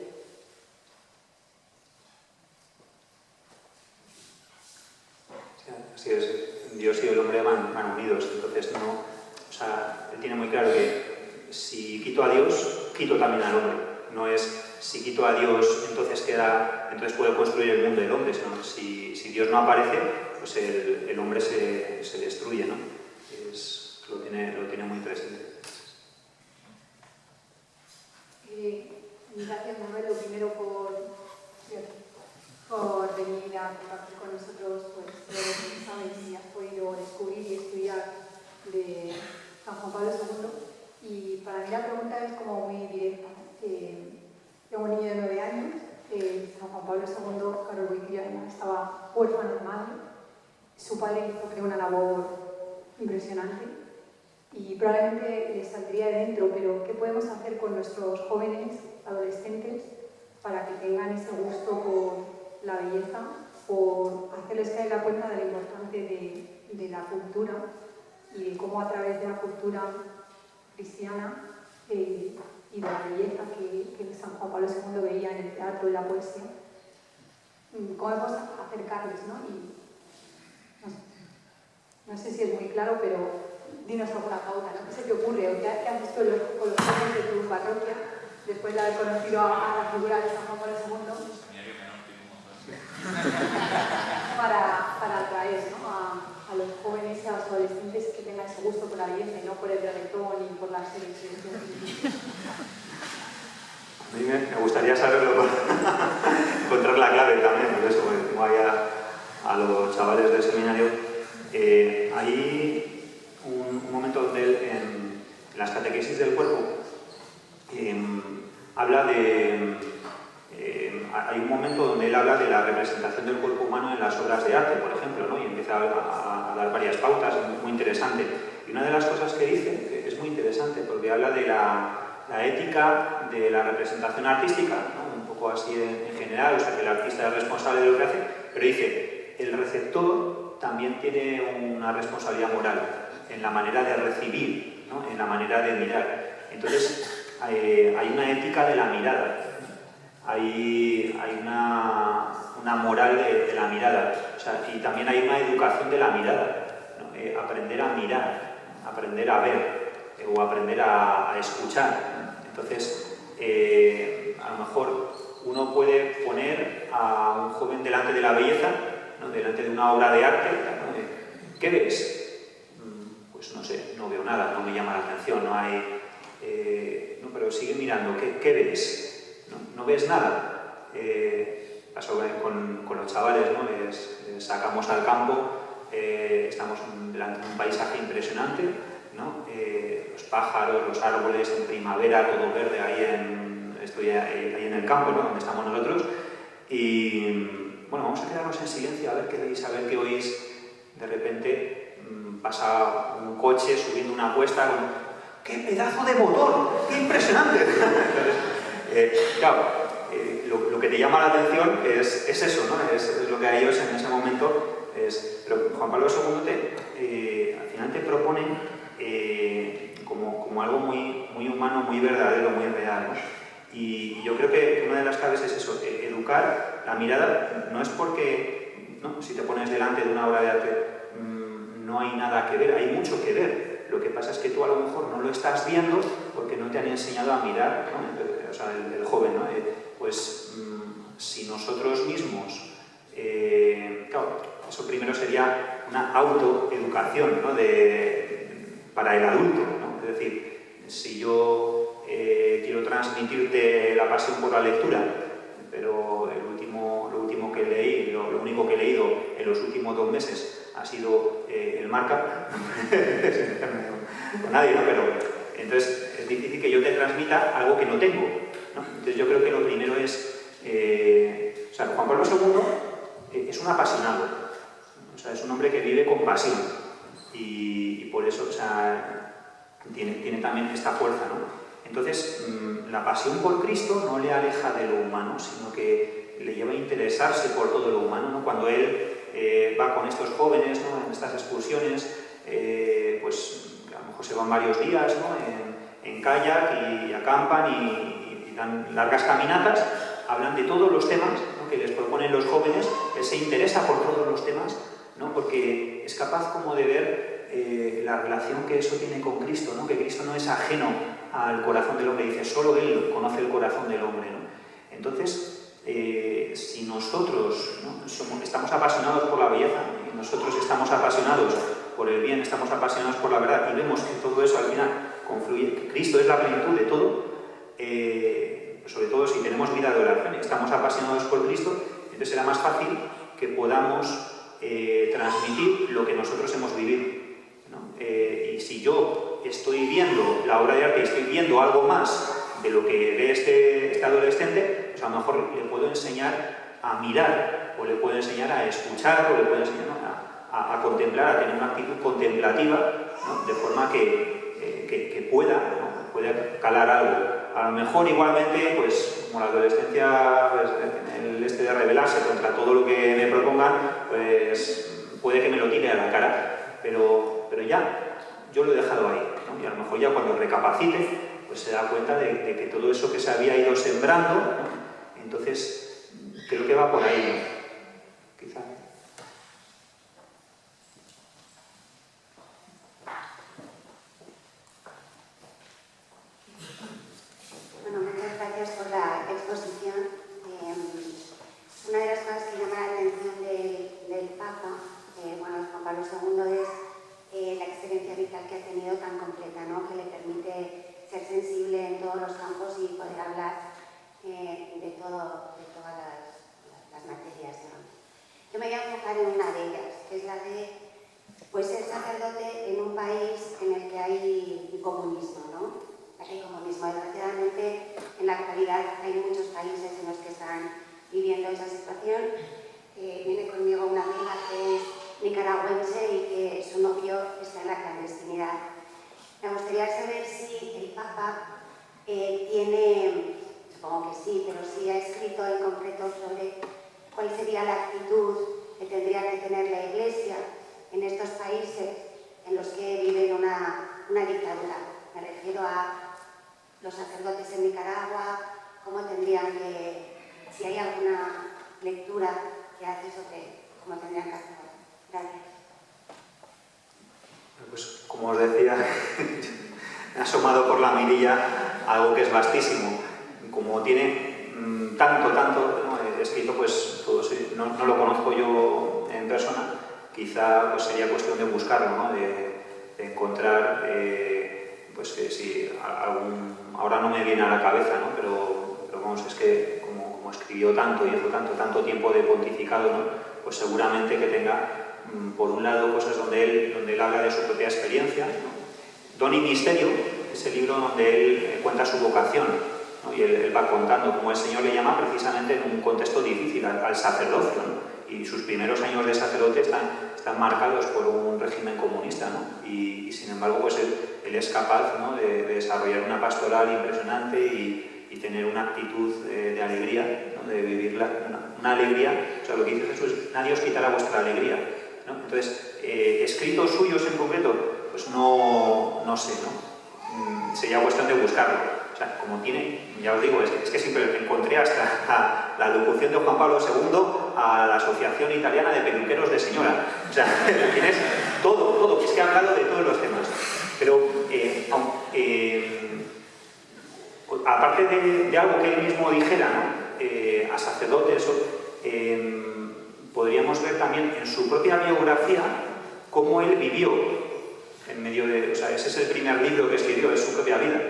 Así es, Dios y el hombre van unidos, entonces no, o sea, él tiene muy claro que si quito a Dios, quito también al hombre. No es si quito a Dios, entonces puedo construir el mundo del hombre, sino si Dios no aparece, pues el hombre se destruye, ¿no? Lo tiene muy presente. Gracias, Manuel, lo primero por venir a compartir con nosotros pues, todo lo que sabes y has podido descubrir y estudiar de San Juan Pablo II. Y para mí la pregunta es como muy directa, ¿no? Tengo un niño de 9 años, San Juan Pablo II, Carol Wojtyła, estaba huérfano de madre, Su padre hizo, creo, una labor impresionante y probablemente les saldría de dentro, pero ¿qué podemos hacer con nuestros jóvenes, adolescentes, para que tengan ese gusto por la belleza, por hacerles caer la cuenta de la importancia de la cultura y de cómo a través de la cultura cristiana y de la belleza que San Juan Pablo II veía en el teatro y la poesía, cómo podemos acercarles, ¿no? Y no sé si es muy claro, pero dinos alguna pauta, ¿no? ¿Qué se te ocurre? ¿O qué haces tú con los jóvenes de tu parroquia después de haber conocido a la figura de San Juan Pablo II? Para atraer, ¿no? a los jóvenes y a los adolescentes que tengan ese gusto por la belleza y no por el reggaetón y por las series. A mí me gustaría saberlo para encontrar la clave también, por eso me pongo ahí a los chavales del seminario. Hay un momento donde él, en las catequesis del cuerpo, habla de... hay un momento donde él habla de la representación del cuerpo humano en las obras de arte, por ejemplo, ¿no? Y empieza a dar varias pautas, muy interesante. Y una de las cosas que dice, que es muy interesante, porque habla de la ética de la representación artística, ¿no? Un poco así en general, o sea que el artista es responsable de lo que hace, pero dice, el receptor también tiene una responsabilidad moral en la manera de recibir, ¿no? En la manera de mirar. Entonces, hay una ética de la mirada. Hay una moral de la mirada, o sea, y también hay una educación de la mirada, ¿no? Aprender a mirar, aprender a ver o aprender a escuchar. Entonces, a lo mejor uno puede poner a un joven delante de la belleza, ¿no? Delante de una obra de arte, ¿no? ¿Qué ves? Pues no sé, no veo nada, no me llama la atención, no hay... no, pero sigue mirando, ¿qué ves? No ves nada. Pasó con los chavales, ¿no? Les sacamos al campo, estamos delante de un paisaje impresionante, ¿no? Los pájaros, los árboles en primavera, todo verde, estoy ahí en el campo, ¿no? Donde estamos nosotros, y bueno, vamos a quedarnos en silencio a ver qué veis, a ver qué oís. De repente pasa un coche subiendo una cuesta con ¡qué pedazo de motor! ¡Qué impresionante! Claro, lo que te llama la atención es eso, ¿no? Es lo que a ellos en ese momento es... Pero Juan Pablo II al final te propone como algo muy humano, muy verdadero, muy real, ¿no? Y yo creo que una de las claves es eso, educar la mirada. No es porque, ¿no? Si te pones delante de una obra de arte no hay nada que ver, hay mucho que ver. Lo que pasa es que tú a lo mejor no lo estás viendo porque no te han enseñado a mirar, ¿no? O sea, el joven, ¿no? Pues si nosotros mismos, claro, eso primero sería una autoeducación, ¿no? Para el adulto, ¿no? Es decir, si yo quiero transmitirte la pasión por la lectura, pero lo último que leí, lo único que he leído en los últimos 2 meses ha sido el Marca, con nadie, ¿no? Pero entonces es difícil que yo te transmita algo que no tengo, ¿no? Entonces yo creo que lo primero es, o sea, Juan Pablo II es un apasionado, o sea, es un hombre que vive con pasión y por eso, o sea, tiene también esta fuerza, ¿no? Entonces, la pasión por Cristo no le aleja de lo humano, sino que le lleva a interesarse por todo lo humano, ¿no? Cuando él va con estos jóvenes, ¿no? En estas excursiones, pues a lo mejor se van varios días, ¿no? En kayak y acampan y dan largas caminatas, hablan de todos los temas, ¿no? Que les proponen los jóvenes, él se interesa por todos los temas, ¿no? Porque es capaz como de ver la relación que eso tiene con Cristo, ¿no? Que Cristo no es ajeno al corazón del hombre, dice, solo Él conoce el corazón del hombre, ¿no? Entonces, si nosotros, ¿no? estamos apasionados por la belleza, y nosotros estamos apasionados por el bien, estamos apasionados por la verdad, y vemos que todo eso al final confluye, que Cristo es la plenitud de todo, sobre todo si tenemos vida de oración y estamos apasionados por Cristo, entonces será más fácil que podamos transmitir lo que nosotros hemos vivido, ¿no? Y si yo estoy viendo la obra de arte y estoy viendo algo más de lo que ve este adolescente, pues a lo mejor le puedo enseñar a mirar, o le puedo enseñar a escuchar, o le puedo enseñar a contemplar, a tener una actitud contemplativa, ¿no? De forma que pueda calar algo. A lo mejor igualmente, pues como la adolescencia, pues, en el este de rebelarse contra todo lo que me propongan, pues puede que me lo tire a la cara, pero ya, yo lo he dejado ahí, ¿no? Y a lo mejor ya cuando recapacite, pues se da cuenta de que todo eso que se había ido sembrando, ¿no? Entonces creo que va por ahí, ¿no? Quizá. Bueno, muchas gracias por la exposición. Una de las cosas que llama la atención del Papa, bueno, Juan Pablo II, es la experiencia vital que ha tenido tan completa, ¿no? Que le permite ser sensible en todos los campos y poder hablar de todas las materias, ¿no? Yo me voy a enfocar en una de ellas, que es la de pues, ser sacerdote en un país en el que hay comunismo, ¿no? Hay comunismo. Desgraciadamente, en la actualidad hay muchos países en los que están viviendo esa situación. Viene conmigo una amiga que es nicaragüense y que su novio está en la clandestinidad. Me gustaría saber si el Papa tiene, supongo que sí, pero sí ha escrito en concreto sobre cuál sería la actitud que tendría que tener la Iglesia en estos países en los que viven una dictadura. Me refiero a los sacerdotes en Nicaragua, cómo tendrían que, si hay alguna lectura que hace sobre cómo tendrían que actuar. Gracias. Pues como os decía, me ha asomado por la mirilla algo que es vastísimo. Como tiene tanto, ¿no? Escrito, pues todo no lo conozco yo en persona, quizá pues, sería cuestión de buscarlo, ¿no? De encontrar, pues que si ahora no me viene a la cabeza, ¿no? Pero vamos, es que como escribió tanto y hizo tanto tiempo de pontificado, ¿no? Pues seguramente que tenga, por un lado, cosas donde él habla de su propia experiencia, ¿no? Don y Misterio es el libro donde él cuenta su vocación, ¿no? Y él va contando cómo el Señor le llama precisamente en un contexto difícil al sacerdocio, ¿no? Y sus primeros años de sacerdote están marcados por un régimen comunista, ¿no? Y sin embargo, pues él es capaz, ¿no? de desarrollar una pastoral impresionante y tener una actitud de alegría, ¿no? De vivir una alegría. O sea, lo que dice Jesús, nadie os quitará vuestra alegría, ¿no? Entonces, escritos suyos en concreto, pues no sé, ¿no? Sería cuestión de buscarlo. O sea, como tiene, ya os digo, es que siempre encontré hasta la locución de Juan Pablo II a la Asociación Italiana de Peluqueros de Señora. O sea, tienes todo, es que ha hablado de todos los temas. Pero, aparte de algo que él mismo dijera, ¿no? A sacerdotes, podríamos ver también en su propia biografía cómo él vivió en medio de... O sea, ese es el primer libro que escribió, es su propia vida,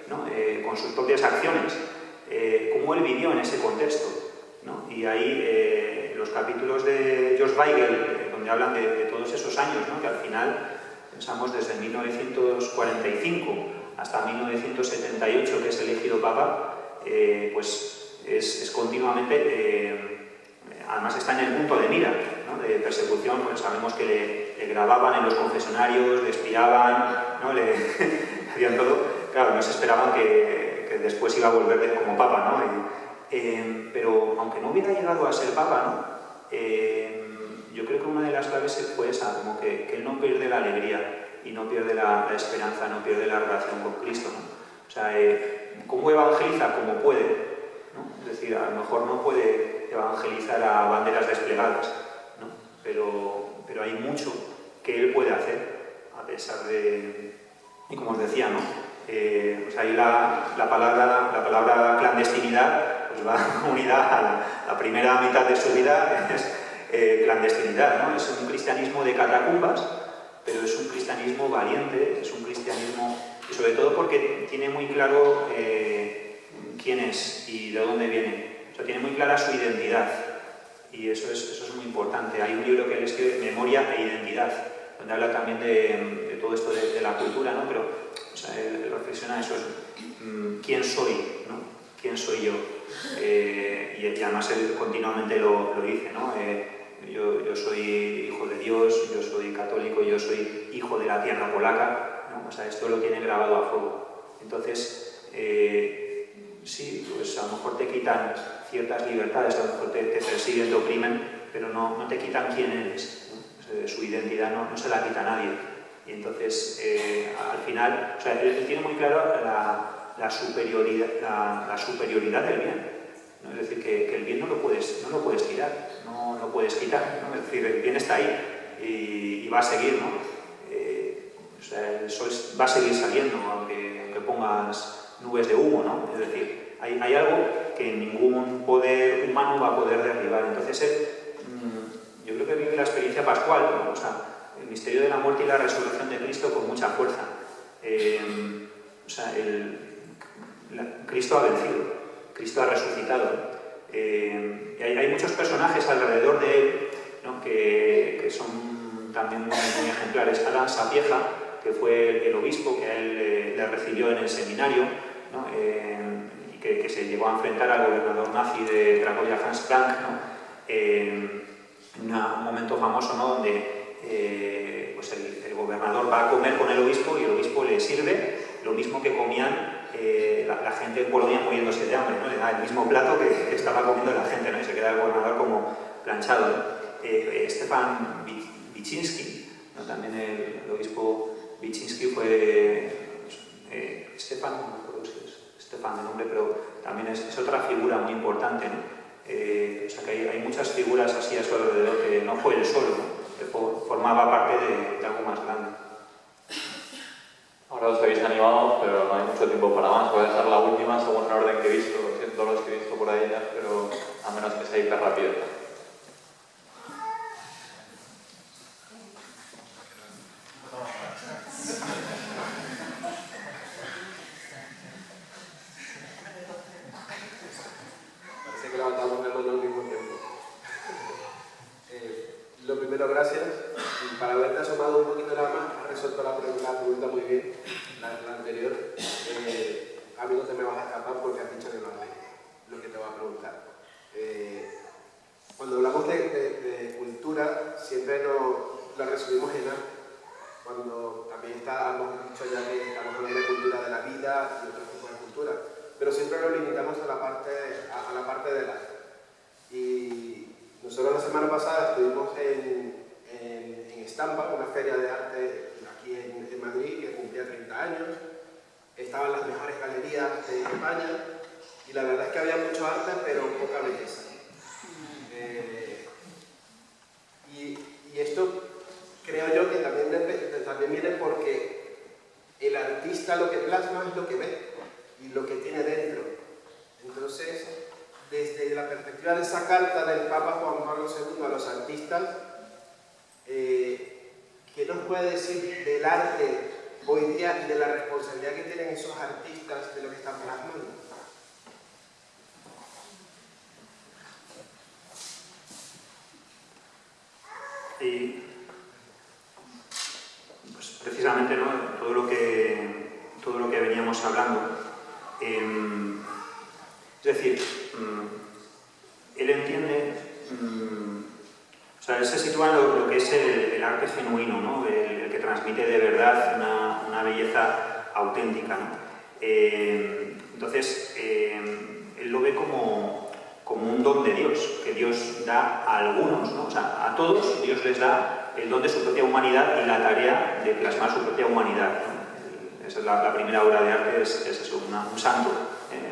¿no? Con sus propias acciones, cómo él vivió en ese contexto, ¿no? Y ahí los capítulos de George Weigel, donde hablan de todos esos años, ¿no? Que al final pensamos desde 1945 hasta 1978, que es elegido Papa, pues es continuamente, además está en el punto de mira, ¿no? De persecución, pues sabemos que le grababan en los confesionarios, le espiaban, ¿no? Le hacían todo. Claro, no se esperaban que después iba a volver como Papa, ¿no? Pero aunque no hubiera llegado a ser Papa, ¿no? Yo creo que una de las claves fue esa, como que él no pierde la alegría y no pierde la esperanza, no pierde la relación con Cristo, ¿no? O sea, ¿cómo evangeliza? Como puede, ¿no? Es decir, a lo mejor no puede evangelizar a banderas desplegadas, ¿no? Pero hay mucho que él puede hacer, a pesar de... Y como os decía, ¿no? Pues ahí la palabra clandestinidad pues va unida a la primera mitad de su vida, es clandestinidad, ¿no? Es un cristianismo de catacumbas, pero es un cristianismo valiente, es un cristianismo, y sobre todo porque tiene muy claro quién es y de dónde viene. O sea, tiene muy clara su identidad, y eso es muy importante. Hay un libro que él escribe, Memoria e Identidad, donde habla también de todo esto de la cultura, ¿no? Pero, o sea, él reflexiona eso, ¿quién soy? ¿No? ¿Quién soy yo? Y además él continuamente lo dice, ¿no? yo soy hijo de Dios, yo soy católico, yo soy hijo de la tierra polaca, ¿no? O sea, esto lo tiene grabado a fuego. Entonces, sí, pues a lo mejor te quitan ciertas libertades, a lo mejor te persiguen, te oprimen, pero no te quitan quién eres, ¿no? O sea, su identidad no se la quita a nadie. Y entonces, al final, o sea, él tiene muy claro la superioridad del bien, ¿no? Es decir, que el bien no lo puedes tirar, no lo puedes quitar, ¿no? Es decir, el bien está ahí y va a seguir, ¿no? O sea, el sol va a seguir saliendo, aunque pongas nubes de humo, ¿no? Es decir, hay algo que ningún poder humano va a poder derribar. Entonces, yo creo que vive la experiencia pascual, ¿no? O sea, el misterio de la muerte y la resurrección de Cristo con mucha fuerza. O sea, Cristo ha vencido, Cristo ha resucitado. Y hay muchos personajes alrededor de él, ¿no? que son también muy ejemplares. Adán Sapieha, que fue el obispo que a él le recibió en el seminario, ¿no? Y que se llegó a enfrentar al gobernador nazi de Cracovia, Hans Frank, ¿no? En un momento famoso, ¿no? Donde pues el gobernador va a comer con el obispo y el obispo le sirve lo mismo que comían la gente en Polonia muriéndose de hambre, ¿no? Le da el mismo plato que estaba comiendo la gente, ¿no? Y se queda el gobernador como planchado, ¿no? Stefan Wyszynski, ¿no? También el obispo Wyszynski fue Stefan, no me acuerdo si es Stefan de nombre, pero también es otra figura muy importante, ¿no? O sea que hay muchas figuras así a su alrededor que no fue él solo, ¿no? Que formaba parte de algo más grande. Ahora os habéis animado, pero no hay mucho tiempo para más. Voy a dejar la última según el orden que he visto. Siento los que he visto por ahí ya, pero a menos que sea hiper rápido. Parece que levantamos la mano al mismo tiempo. Lo primero, gracias. Y para haberte asomado un poquito nada más, has resuelto la pregunta muy bien, la anterior. A mí no te me vas a escapar porque has dicho que no es lo que te voy a preguntar. Cuando hablamos de cultura, siempre la resumimos en arte. Cuando también hemos dicho ya que estamos hablando de cultura de la vida y otros tipos de cultura, pero siempre lo limitamos a la parte del arte. Y nosotros la semana pasada estuvimos en Estampa, una feria de arte aquí en Madrid que cumplía 30 años. Estaban las mejores galerías de España y la verdad es que había mucho arte pero poca belleza. Y esto creo yo que también viene porque el artista lo que plasma es lo que ve y lo que tiene dentro. Entonces, desde la perspectiva de esa carta del Papa Juan Pablo II a los artistas, ¿qué nos puede decir del arte hoy día y de la responsabilidad que tienen esos artistas de lo que están plasmando? Y pues precisamente, ¿no? todo lo que veníamos hablando, es decir, él entiende, o sea, él se sitúa en lo que es el arte genuino, ¿no? el que transmite de verdad una belleza auténtica, ¿no? Entonces, él lo ve como un don de Dios, que Dios da a algunos, ¿no? O sea, a todos Dios les da el don de su propia humanidad y la tarea de plasmar su propia humanidad, ¿no? Esa es la primera obra de arte, es eso, un santo,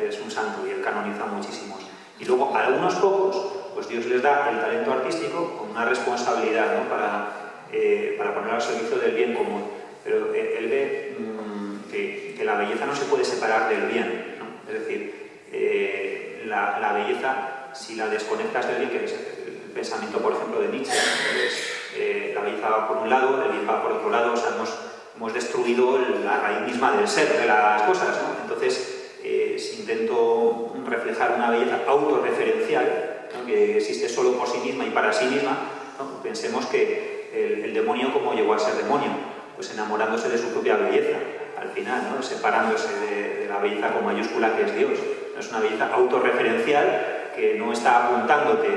es un santo y él canoniza muchísimos. Y luego a algunos pocos, pues Dios les da el talento artístico con una responsabilidad, ¿no? para poner al servicio del bien común. Pero él ve que la belleza no se puede separar del bien, ¿no? Es decir, la belleza, si la desconectas del bien, que es el pensamiento, por ejemplo, de Nietzsche, la belleza va por un lado, el bien va por otro lado, o sea, hemos destruido la raíz misma del ser de las cosas, ¿no? Entonces, si intento reflejar una belleza autorreferencial, ¿no? Que existe solo por sí misma y para sí misma, ¿no? Pensemos que el demonio, ¿cómo llegó a ser demonio? Pues enamorándose de su propia belleza, al final, ¿no? Separándose de la belleza con mayúscula que es Dios. Es una belleza autorreferencial que no está apuntándote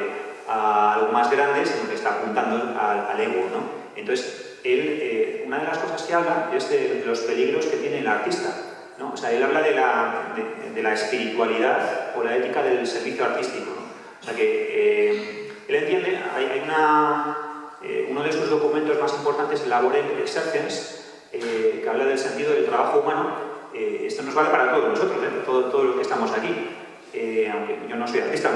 a algo más grande, sino que está apuntando al ego, ¿no? Entonces, él, una de las cosas que habla es de los peligros que tiene el artista, ¿no? O sea, él habla de la espiritualidad o la ética del servicio artístico, ¿no? O sea que él entiende, hay uno de sus documentos más importantes, Labor Exercens, que habla del sentido del trabajo humano. Esto nos vale para todos nosotros, todo lo que estamos aquí. Aunque yo no soy artista,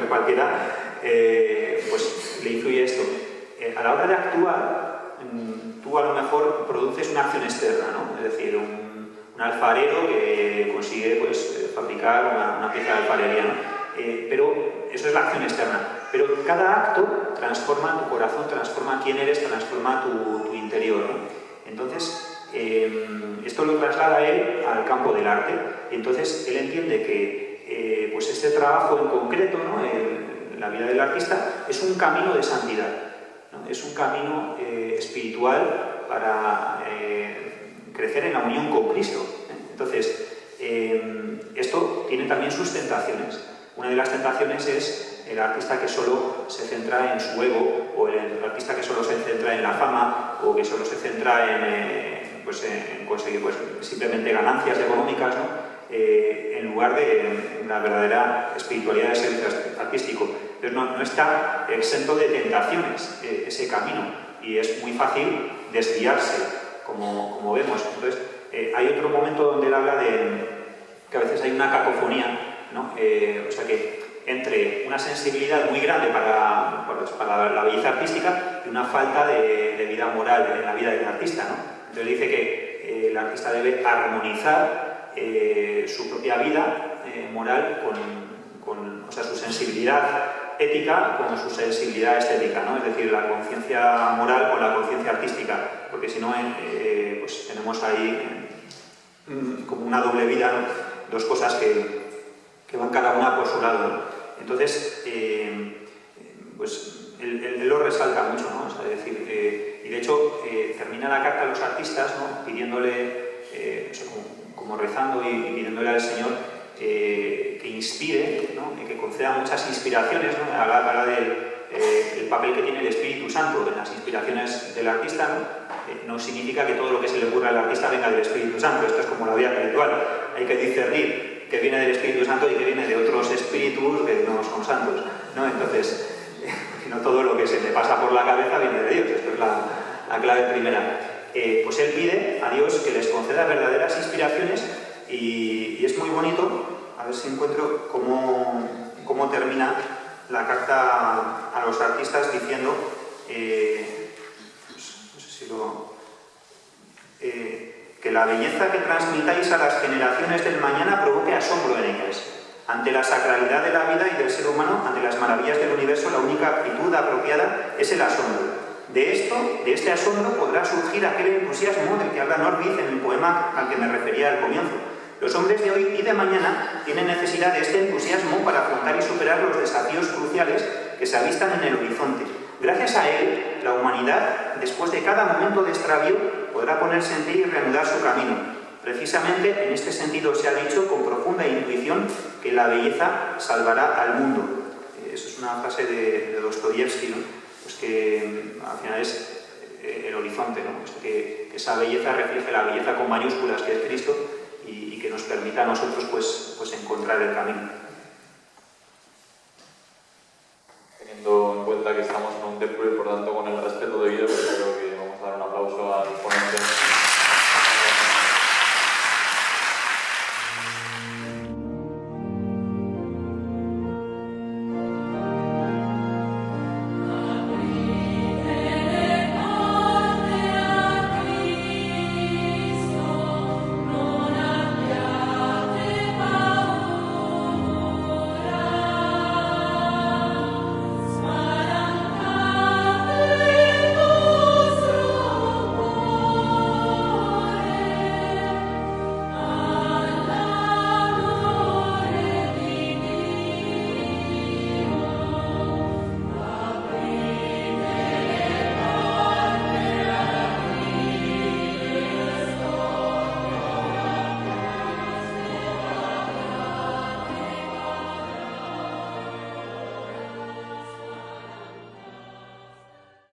cualquiera pues le influye esto. A la hora de actuar, tú a lo mejor produces una acción externa, ¿no? Es decir, un alfarero que consigue pues, fabricar una pieza de alfarería, ¿no? Pero eso es la acción externa. Pero cada acto transforma tu corazón, transforma quién eres, transforma tu interior, ¿no? Entonces, esto lo traslada él al campo del arte. Y entonces él entiende que pues este trabajo en concreto, ¿no? La vida del artista es un camino de santidad, ¿no? Es un camino espiritual para crecer en la unión con Cristo. Entonces, esto tiene también sus tentaciones. Una de las tentaciones es el artista que solo se centra en su ego, o el artista que solo se centra en la fama, o que solo se centra en conseguir pues, simplemente ganancias económicas, ¿no? En lugar de la verdadera espiritualidad del servicio artístico. Entonces no está exento de tentaciones ese camino, y es muy fácil desviarse, como vemos. Entonces, hay otro momento donde él habla de que a veces hay una cacofonía, ¿no? O sea que entre una sensibilidad muy grande para la belleza artística y una falta de vida moral en la vida del artista, ¿no? Entonces dice que el artista debe armonizar su propia vida moral o sea, su sensibilidad ética con su sensibilidad estética, ¿no? Es decir, la conciencia moral con la conciencia artística, porque si no, pues tenemos ahí como una doble vida, ¿no? Dos cosas que van cada una por su lado, ¿no? Entonces, pues él lo resalta mucho, ¿no? O sea, es decir, y de hecho termina la carta a los artistas, ¿no? Pidiéndole, o sea, como rezando y pidiéndole al Señor que inspire, ¿no? Que conceda muchas inspiraciones, ¿no? Habla del papel que tiene el Espíritu Santo en las inspiraciones del artista, ¿no? No significa que todo lo que se le ocurra al artista venga del Espíritu Santo. Esto es como la vida espiritual, hay que discernir que viene del Espíritu Santo y que viene de otros espíritus que no son santos, ¿no? Entonces, no todo lo que se le pasa por la cabeza viene de Dios. Esto es la clave primera. Pues él pide a Dios que les conceda verdaderas inspiraciones, y es muy bonito. A ver si encuentro cómo termina la carta a los artistas diciendo, no sé si que la belleza que transmitáis a las generaciones del mañana provoque asombro en ellas. Ante la sacralidad de la vida y del ser humano, ante las maravillas del universo, la única actitud apropiada es el asombro. De este asombro podrá surgir aquel entusiasmo del que habla Norwid en el poema al que me refería al comienzo. Los hombres de hoy y de mañana tienen necesidad de este entusiasmo para afrontar y superar los desafíos cruciales que se avistan en el horizonte. Gracias a él, la humanidad, después de cada momento de extravío, podrá ponerse en pie y reanudar su camino. Precisamente en este sentido se ha dicho con profunda intuición que la belleza salvará al mundo. Eso es una frase de Dostoyevsky, ¿no? Pues que al final es el horizonte, ¿no? Pues que esa belleza refleje la belleza con mayúsculas que es Cristo, y que nos permita a nosotros pues encontrar el camino. Teniendo en cuenta que estamos en un templo y por tanto con el respeto